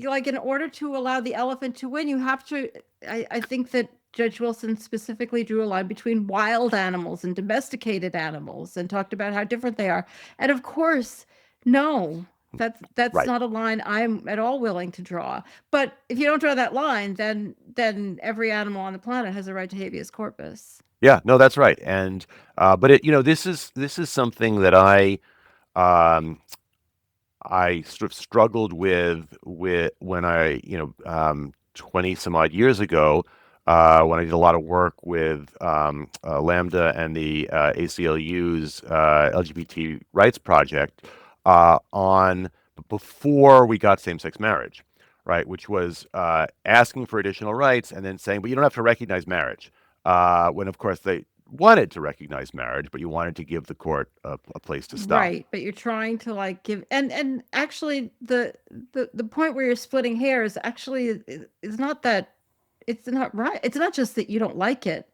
B: like in order to allow the elephant to win, you have to. I think that Judge Wilson specifically drew a line between wild animals and domesticated animals and talked about how different they are. And of course, no, that's
A: right.
B: not a line I'm at all willing to draw. But if you don't draw that line, then every animal on the planet has a right to habeas corpus.
A: Yeah, no, that's right. And but this is something that um I sort of struggled with when I, 20 some odd years ago, when I did a lot of work with Lambda and the ACLU's LGBT rights project on before we got same-sex marriage, right? Which was asking for additional rights and then saying, but you don't have to recognize marriage. When of course they wanted to recognize marriage, but you wanted to give the court a place to stop.
B: Right, but you're trying to like give and actually the point where you're splitting hairs actually is not that it's not right. It's not just that you don't like it.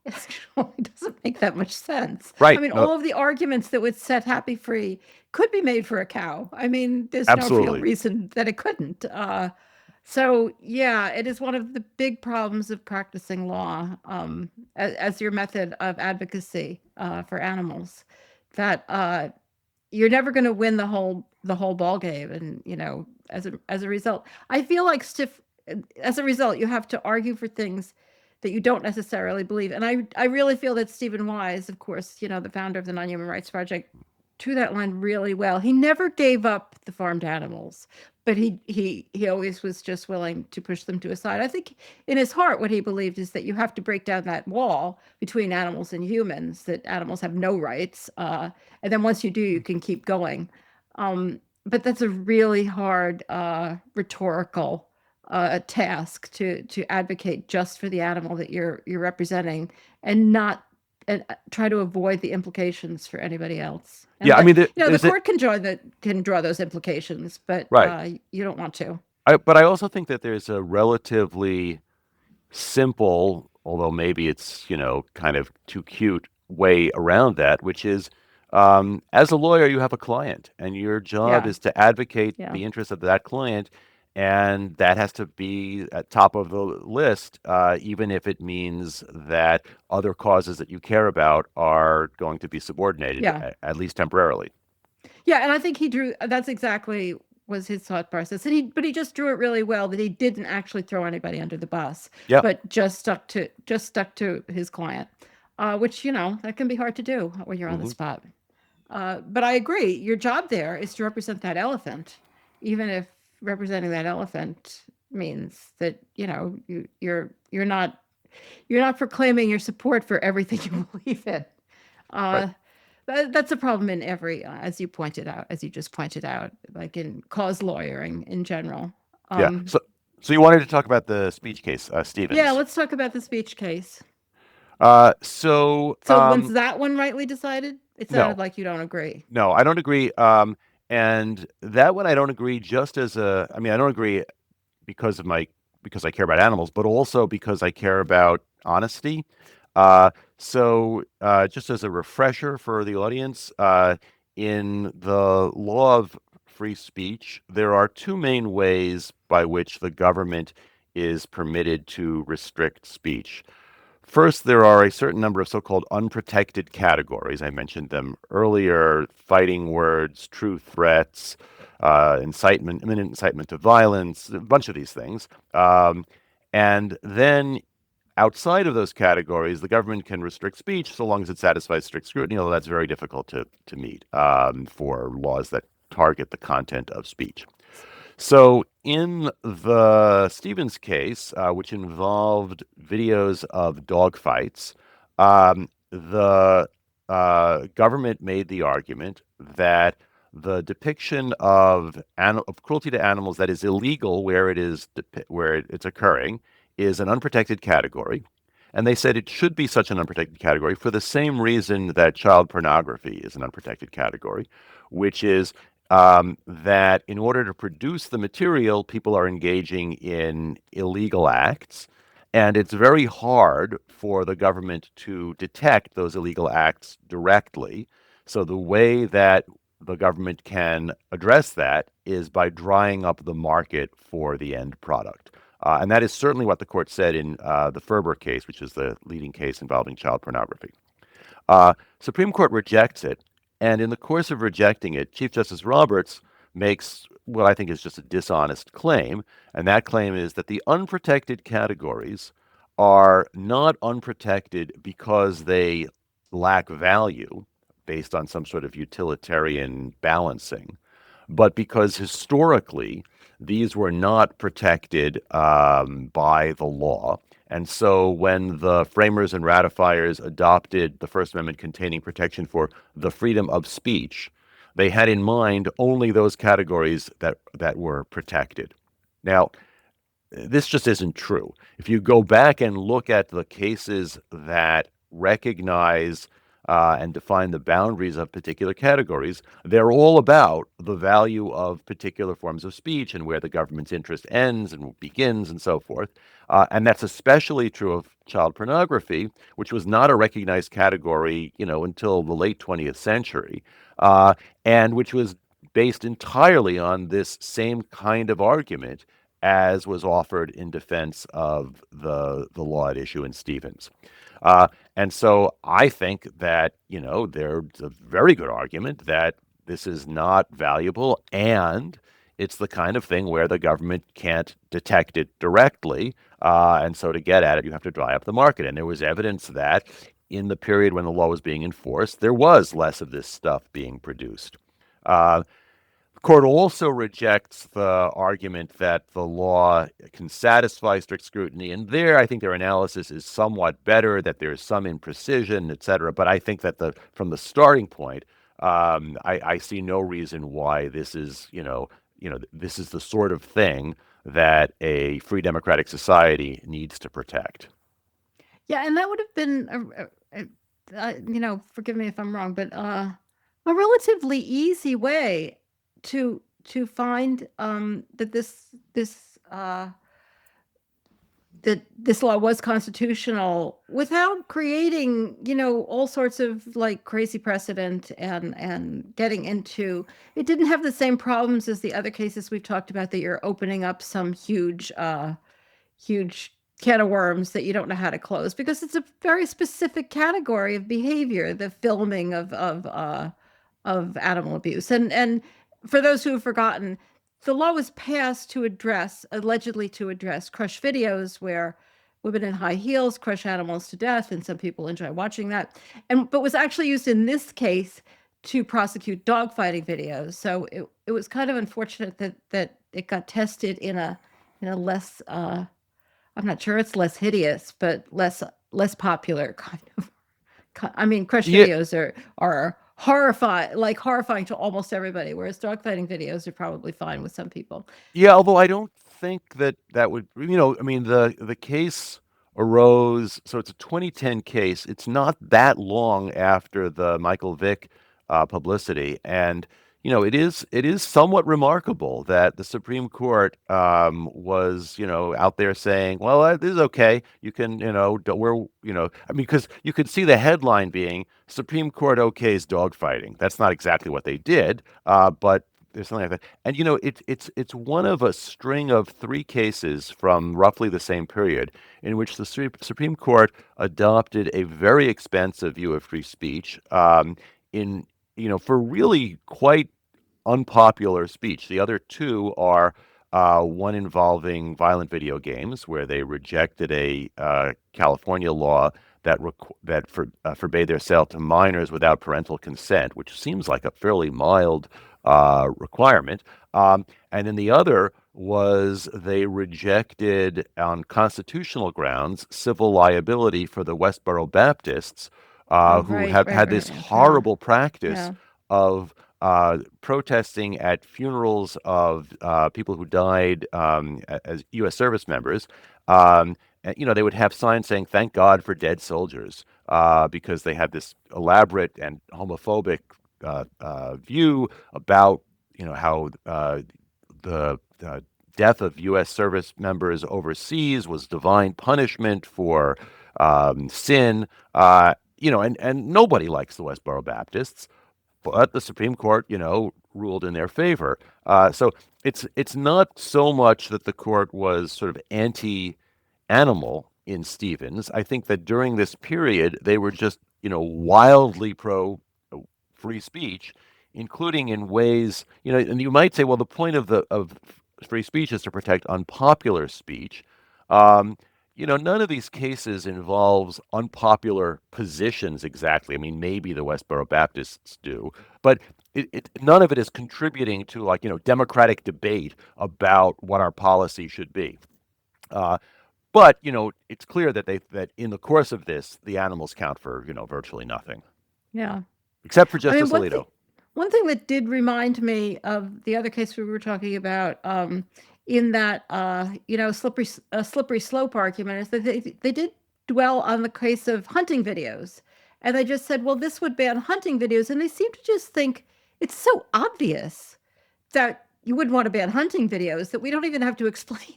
B: It actually doesn't make that much sense. I
A: Right.
B: mean,
A: No,
B: all of the arguments that would set happy free could be made for a cow. I mean, there's no real
A: absolutely.
B: reason that it couldn't. So yeah, it is one of the big problems of practicing law as your method of advocacy for animals. That you're never going to win the whole ball game, and as a result, I feel like stiff. As a result, you have to argue for things that you don't necessarily believe, and I really feel that Stephen Wise, of course, the founder of the Non-Human Rights Project, to that line really well. He never gave up the farmed animals, but he always was just willing to push them to a side. I think in his heart, what he believed is that you have to break down that wall between animals and humans. That animals have no rights, and then once you do, you can keep going. But that's a really hard rhetorical task to advocate just for the animal that you're representing, and not and try to avoid the implications for anybody else. And
A: Yeah, I mean,
B: the
A: there's a
B: court can draw those implications, but
A: right.
B: you don't want to.
A: But I also think that there's a relatively simple, although maybe it's, kind of too cute way around that, which is as a lawyer, you have a client, and your job
B: Yeah,
A: is to advocate
B: yeah.
A: the interests of that client, and that has to be at top of the list, even if it means that other causes that you care about are going to be subordinated,
B: Yeah.
A: at least temporarily.
B: Yeah, and I think he drew that's exactly was his thought process. And he just drew it really well that he didn't actually throw anybody under the bus,
A: Yeah.
B: but just stuck to his client. Which, that can be hard to do when you're on the
A: Hmm.
B: spot. But I agree, your job there is to represent that elephant, even if representing that elephant means that, you're not proclaiming your support for everything you believe in.
A: Right.
B: Uh, that's a problem in every, as you just pointed out, like in cause lawyering in general.
A: Yeah.
B: Um,
A: So you wanted to talk about the speech case,
B: yeah,
A: Stevens.
B: let's talk about the speech case.
A: Uh, so
B: So, was
A: um,
B: that one rightly decided? It sounded
A: no,
B: like you don't agree.
A: no, I don't agree. And that one I don't agree. I mean, I don't agree because of my because I care about animals, but also because I care about honesty. Just as a refresher for the audience, in the law of free speech, there are two main ways by which the government is permitted to restrict speech. First, there are a certain number of so-called unprotected categories. I mentioned them earlier: fighting words, true threats, incitement, imminent incitement to violence, a bunch of these things. And then outside of those categories, the government can restrict speech so long as it satisfies strict scrutiny, although that's very difficult to meet for laws that target the content of speech. So, in the Stevens case, which involved videos of dogfights, the government made the argument that the depiction of cruelty to animals that is illegal where it's occurring is an unprotected category, and they said it should be such an unprotected category for the same reason that child pornography is an unprotected category, which is that in order to produce the material, people are engaging in illegal acts, and it's very hard for the government to detect those illegal acts directly. So the way that the government can address that is by drying up the market for the end product. And that is certainly what the court said in the Ferber case, which is the leading case involving child pornography. Supreme Court rejects it, and in the course of rejecting it, Chief Justice Roberts makes what I think is just a dishonest claim, and that claim is that the unprotected categories are not unprotected because they lack value based on some sort of utilitarian balancing, but because historically these were not protected by the law. And so when the framers and ratifiers adopted the First Amendment containing protection for the freedom of speech, they had in mind only those categories that were protected. Now, this just isn't true. If you go back and look at the cases that recognize and define the boundaries of particular categories, they're all about the value of particular forms of speech and where the government's interest ends and begins and so forth. And that's especially true of child pornography, which was not a recognized category, until the late 20th century, and which was based entirely on this same kind of argument as was offered in defense of the law at issue in Stevens. And so I think that, there's a very good argument that this is not valuable, and it's the kind of thing where the government can't detect it directly. And so to get at it, you have to dry up the market. And there was evidence that in the period when the law was being enforced, there was less of this stuff being produced. The court also rejects the argument that the law can satisfy strict scrutiny. And there, I think their analysis is somewhat better, that there's some imprecision, et cetera. But I think that from the starting point, I see no reason why this is, this is the sort of thing that a free democratic society needs to protect.
B: Yeah, and that would have been forgive me if I'm wrong, but a relatively easy way to find that this law was constitutional without creating, all sorts of like crazy precedent and getting into it. Didn't have the same problems as the other cases we've talked about, that you're opening up some huge can of worms that you don't know how to close, because it's a very specific category of behavior, the filming of animal abuse. And for those who have forgotten, the law was passed allegedly to address crush videos where women in high heels crush animals to death, and some people enjoy watching that. But was actually used in this case to prosecute dogfighting videos. So it was kind of unfortunate that it got tested in a less I'm not sure it's less hideous, but less popular kind of. I mean, crush
A: Yeah,
B: videos are horrifying to almost everybody, whereas dogfighting videos are probably fine with some people.
A: Yeah, although I don't think that would, I mean, the case arose, so it's a 2010 case. It's not that long after the Michael Vick publicity. And, it is somewhat remarkable that the Supreme Court was, out there saying, well, this is okay. You can, don't, we're, I mean, because you could see the headline being Supreme Court okays dogfighting. That's not exactly what they did, but there's something like that. And it's one of a string of three cases from roughly the same period in which the Supreme Court adopted a very expansive view of free speech, in for really quite unpopular speech. The other two are one involving violent video games, where they rejected a California law that forbade their sale to minors without parental consent, which seems like a fairly mild requirement. And then the other was they rejected, on constitutional grounds, civil liability for the Westboro Baptists,
B: Oh,
A: who
B: right,
A: have
B: right,
A: had
B: right.
A: this
B: Yeah,
A: horrible practice
B: yeah.
A: of protesting at funerals of people who died as U.S. service members. And, they would have signs saying "Thank God for dead soldiers," because they had this elaborate and homophobic view about how the death of U.S. service members overseas was divine punishment for sin. And nobody likes the Westboro Baptists, but the Supreme Court, ruled in their favor. So it's not so much that the court was sort of anti-animal in Stevens. I think that during this period they were just, wildly pro free speech, including in ways, and you might say, well, the point of free speech is to protect unpopular speech. Um, none of these cases involves unpopular positions exactly. I mean, maybe the Westboro Baptists do, but none of it is contributing to, like, democratic debate about what our policy should be. Uh, but it's clear that in the course of this, the animals count for virtually nothing,
B: Yeah.
A: except for
B: I mean,
A: Justice Alito.
B: one thing that did remind me of the other case we were talking about, in that, slippery slope argument, is that they did dwell on the case of hunting videos, and they just said, well, this would ban hunting videos, and they seem to just think it's so obvious that you wouldn't want to ban hunting videos that we don't even have to explain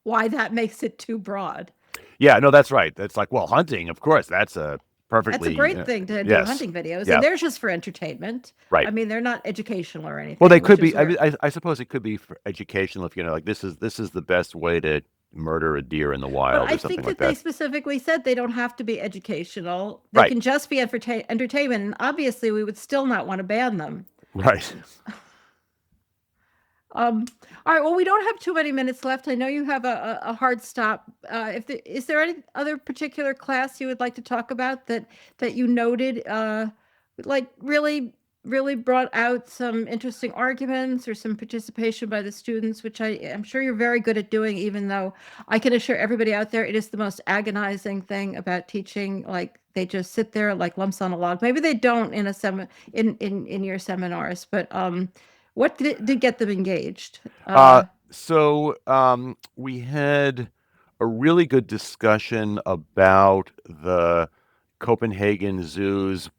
B: why that makes it too broad.
A: Yeah, no, that's right. That's like, well, hunting, of course, that's a
B: That's a
A: perfectly,
B: great thing to do,
A: yes,
B: hunting videos, and
A: yeah,
B: they're just for entertainment. I
A: right.
B: mean, they're not educational or
A: Well, they
B: anything, which
A: could
B: is
A: be. I
B: where.
A: mean, I suppose it could be for educational, if like this is the best way to murder a deer in the
B: But
A: wild
B: I
A: or something
B: think
A: like
B: that they
A: that.
B: specifically said they don't have to be educational. They
A: Right,
B: can just be entertainment. And obviously, we would still not want to ban them.
A: right.
B: Um, all right. Well, we don't have too many minutes left. I know you have a hard stop. Is there any other particular class you would like to talk about that you noted, like really brought out some interesting arguments or some participation by the students, which I am sure you're very good at doing, even though I can assure everybody out there it is the most agonizing thing about teaching. Like they just sit there like lumps on a log. Maybe they don't in a in your seminars, but what did get them engaged?
A: So we had a really good discussion about the Copenhagen Zoo's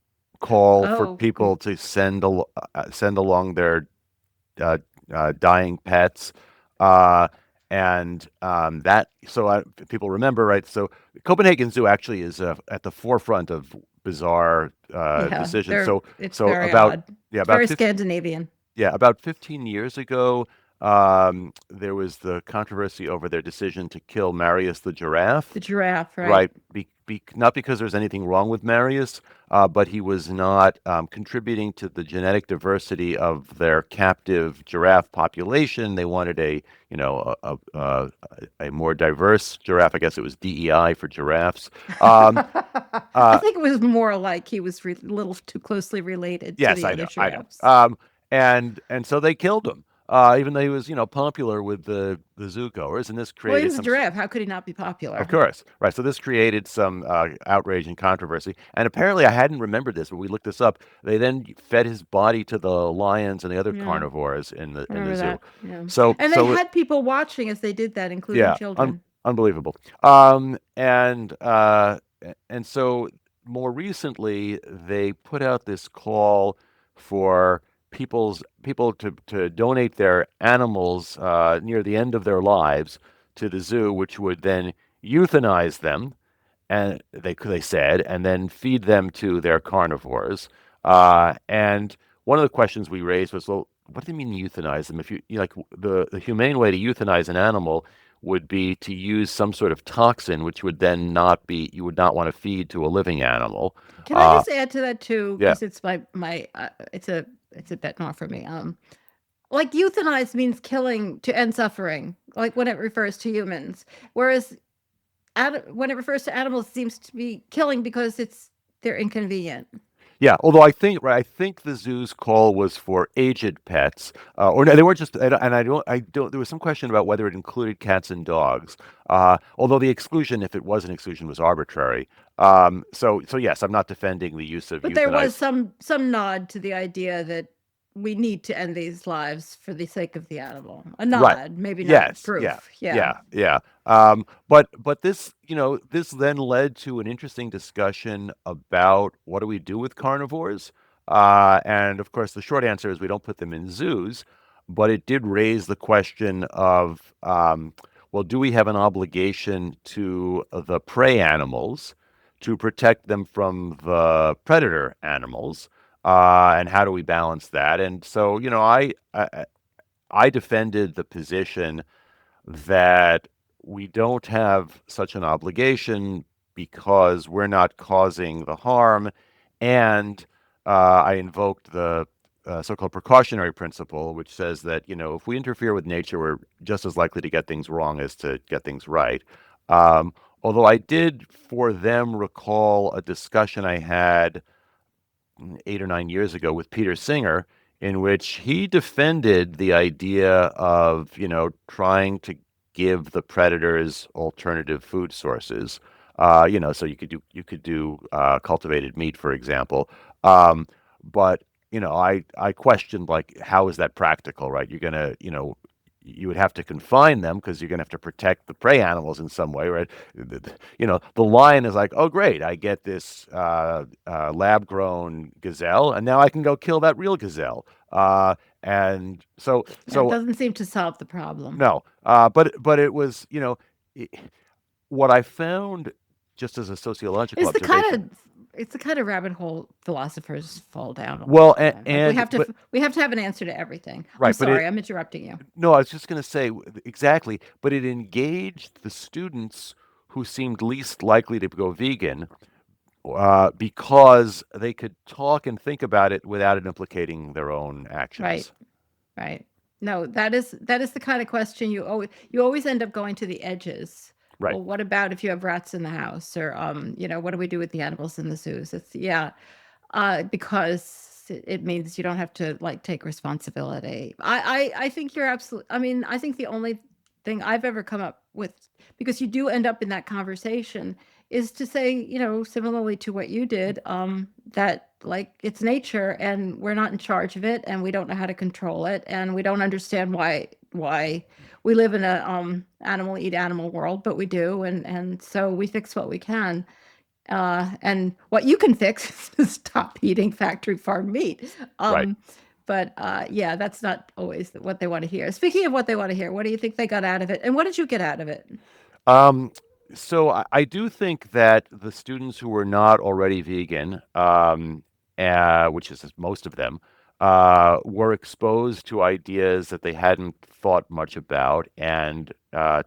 A: call for
B: Oh,
A: people to send along their uh, dying pets. Uh, and that, so people remember, right? So Copenhagen Zoo actually is at the forefront of bizarre
B: yeah,
A: decisions.
B: they're
A: So,
B: it's
A: so
B: very
A: about,
B: odd.
A: yeah,
B: It's
A: about
B: very
A: 50,
B: Scandinavian.
A: yeah, about 15 years ago, there was the controversy over their decision to kill Marius the giraffe.
B: The giraffe, right?
A: Right. Not because there's anything wrong with Marius, but he was not contributing to the genetic diversity of their captive giraffe population. They wanted a more diverse giraffe. I guess it was DEI for giraffes. Um,
B: I
A: uh,
B: think it was more like he was a little too closely related to
A: yes,
B: the
A: I
B: other
A: know, I know.
B: giraffes.
A: And so they killed him, even though he was, popular with the zoo goers, and this
B: Well, he
A: created
B: was a
A: some.
B: giraffe. How could he not be
A: Of
B: popular?
A: course, right. So this created some outrage and controversy, and apparently I hadn't remembered this, but we looked this up. They then fed his body to the lions and the other
B: Yeah,
A: carnivores
B: I
A: in the
B: remember
A: zoo.
B: that. Yeah,
A: So
B: and they
A: so
B: had people watching as they did that, including
A: yeah,
B: children.
A: unbelievable. And so more recently they put out this call for people to donate their animals near the end of their lives to the zoo, which would then euthanize them, and they said, and then feed them to their carnivores. And one of the questions we raised was, well, what do you mean euthanize them? If like the humane way to euthanize an animal would be to use some sort of toxin, which would then not be you would not want to feed to a living animal.
B: Can I
A: Uh,
B: just add to that too?
A: yeah,
B: Because it's it's a bit more for me. Like euthanize means killing to end suffering, like when it refers to humans, whereas when it refers to animals, it seems to be killing because they're inconvenient.
A: yeah. Although I think the zoo's call was for aged pets, or no, they weren't just. And I don't. There was some question about whether it included cats and dogs. Although the exclusion, if it was an exclusion, was arbitrary. So yes, I'm not defending the use of
B: But there was
A: euthanize.
B: some nod to the idea that we need to end these lives for the sake of the animal. A
A: Right.
B: nod, maybe not
A: Yes. Yeah.
B: proof. Yeah.
A: Yeah. But this, this then led to an interesting discussion about what do we do with carnivores? And of course, the short answer is we don't put them in zoos, but it did raise the question of, well, do we have an obligation to the prey animals to protect them from the predator animals? And how do we balance that? And so, I defended the position that we don't have such an obligation because we're not causing the harm. And I invoked the so-called precautionary principle, which says that, if we interfere with nature, we're just as likely to get things wrong as to get things right. Um, Although I did, for them, recall a discussion I had 8 or 9 years ago with Peter Singer, in which he defended the idea of, trying to give the predators alternative food sources. So you could do cultivated meat, for example. But I questioned, like, how is that practical, right? You're gonna, you would have to confine them because you're going to have to protect the prey animals in some way, right? The lion is like, oh, great, I get this lab-grown gazelle, and now I can go kill that real gazelle. And so,
B: That
A: so
B: doesn't seem to solve the problem.
A: no, but it was, I what I found just as a sociological
B: It's the kind
A: observation.
B: of it's the kind of rabbit hole philosophers fall down all the
A: Well,
B: time. Like
A: and but
B: we have to have an answer to everything. I'm
A: right, but
B: sorry, I'm interrupting you.
A: no, I was just going to say exactly, but it engaged the students who seemed least likely to go vegan because they could talk and think about it without it implicating their own
B: Right.
A: actions.
B: Right. No, that is the kind of question you always end up going to the edges.
A: Right,
B: Well, what about if you have rats in the house, or what do we do with the animals in the zoos? It's yeah, because it means you don't have to like take responsibility. I think you're absolutely. I mean, I think the only thing I've ever come up with, because you do end up in that conversation, is to say, similarly to what you did, that like it's nature and we're not in charge of it and we don't know how to control it and we don't understand why we live in a animal eat animal world, but we do, and so we fix what we can. And what you can fix is stop eating factory farm meat.
A: right.
B: But yeah, that's not always what they want to hear. Speaking of what they want to hear, what do you think they got out of it? And what did you get out of it?
A: Um, so I do think that the students who were not already vegan, which is most of them, were exposed to ideas that they hadn't thought much about and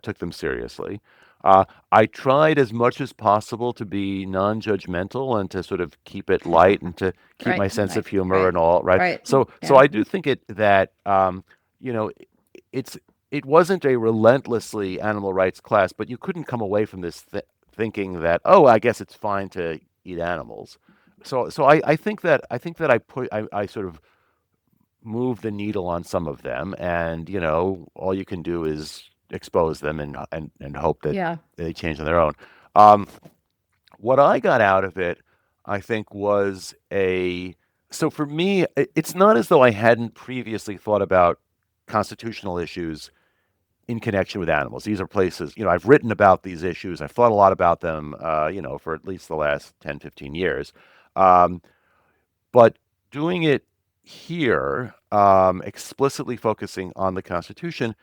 A: took them seriously. I tried as much as possible to be non-judgmental and to sort of keep it light and to keep my
B: Right,
A: sense of
B: right,
A: humor
B: right,
A: and all, right?
B: right.
A: So
B: Yeah.
A: I do think you know, it's it wasn't a relentlessly animal rights class, but you couldn't come away from this thinking that, oh, I guess it's fine to eat animals. So I think that I sort of move the needle on some of them, and all you can do is expose them and hope that
B: Yeah.
A: they change on their own. Um, what I got out of it, I think, was a so for me, it's not as though I hadn't previously thought about constitutional issues in connection with animals. These are places, I've written about these issues. I've thought a lot about them, for at least the last 10, 15 years. Um, but doing it here, explicitly focusing on the Constitution,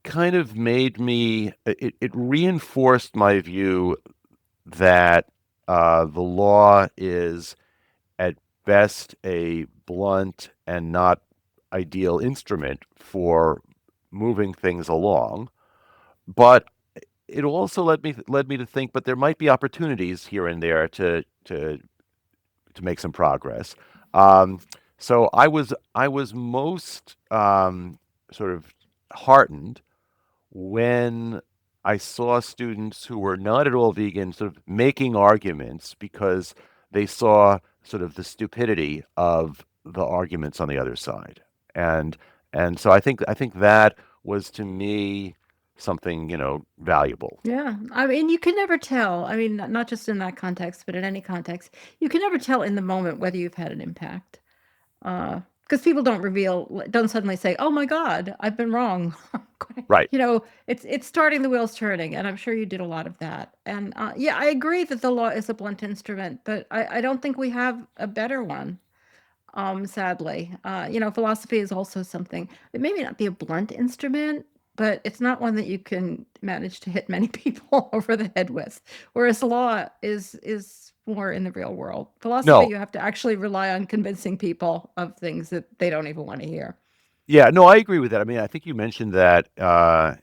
A: kind of made me, it reinforced my view that the law is at best a blunt and not ideal instrument for moving things along. But it also led me to think, but there might be opportunities here and there to make some progress. Um, so I was most sort of heartened when I saw students who were not at all vegan sort of making arguments because they saw sort of the stupidity of the arguments on the other side. And and so I think that was to me something, valuable.
B: Yeah. I mean, you can never tell. I mean, not just in that context, but in any context, you can never tell in the moment whether you've had an impact. Because people don't suddenly say, "Oh my God, I've been wrong."
A: Right.
B: It's starting the wheels turning, and I'm sure you did a lot of that. And yeah, I agree that the law is a blunt instrument, but I don't think we have a better one. Sadly, philosophy is also something. It may not be a blunt instrument, but it's not one that you can manage to hit many people over the head with. Whereas law is more in the real world. Philosophy,
A: No.
B: you have to actually rely on convincing people of things that they don't even want to hear.
A: Yeah, no, I agree with that. I mean, I think you mentioned that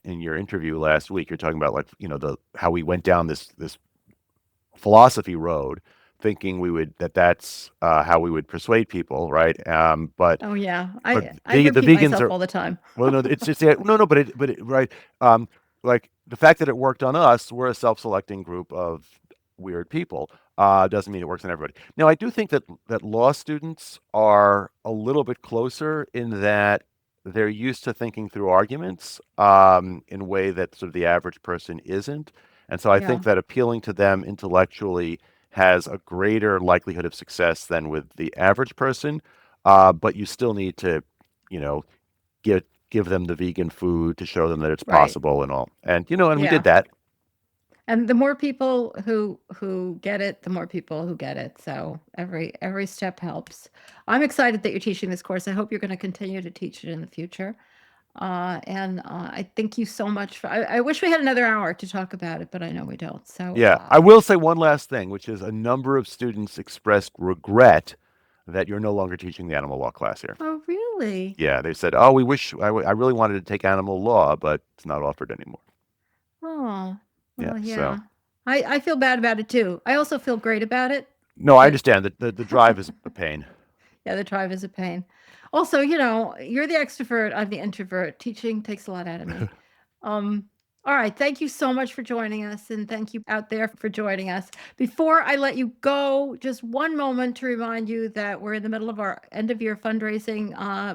A: in your interview last week. You're talking about, like, the how we went down this philosophy road, thinking that's how we would persuade people, right?
B: Oh yeah,
A: But
B: I
A: the
B: repeat
A: vegans
B: myself
A: are,
B: all the time.
A: well, no, it's just, yeah, no, no, but right, like the fact that it worked on us, we're a self-selecting group of weird people. Doesn't mean it works on everybody. Now, I do think that law students are a little bit closer in that they're used to thinking through arguments in a way that sort of the average person isn't. And so I
B: Yeah,
A: think that appealing to them intellectually has a greater likelihood of success than with the average person. But you still need to, you know, give give them the vegan food to show them that it's
B: right.
A: possible and all. And we did
B: Yeah.
A: that.
B: And the more people who get it, the more people who get it. So every step helps. I'm excited that you're teaching this course. I hope you're going to continue to teach it in the future. And I thank you so much for. I wish we had another hour to talk about it, but I know we don't. So,
A: Yeah. I will say one last thing, which is a number of students expressed regret that you're no longer teaching the animal law class here.
B: oh really?
A: Yeah, they said, "Oh, we wish I really wanted to take animal law, but it's not offered anymore."
B: Oh,
A: Yeah.
B: well,
A: So
B: yeah. I feel bad about it too. I also feel great about it,
A: no, I
B: but
A: understand that the drive is a pain.
B: yeah, the drive is a pain. Also, you're the extrovert, I'm the introvert. Teaching takes a lot out of me. Um, all right. Thank you so much for joining us. And thank you out there for joining us. Before I let you go, just one moment to remind you that we're in the middle of our end of year fundraising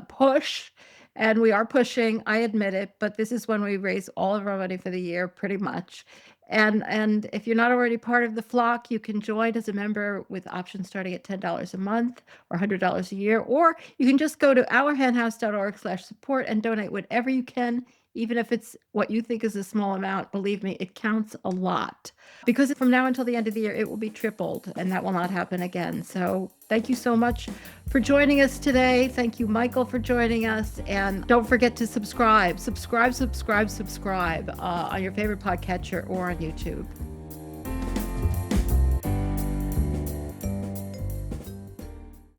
B: push. And we are pushing, I admit it, but this is when we raise all of our money for the year, pretty much. And if you're not already part of the flock, you can join as a member with options starting at $10 a month or $100 a year, or you can just go to ourhenhouse.org/support and donate whatever you can, even if it's what you think is a small amount. Believe me, it counts a lot, because from now until the end of the year, it will be tripled, and that will not happen again. So thank you so much for joining us today. Thank you, Michael, for joining us. And don't forget to subscribe on your favorite podcatcher or on YouTube.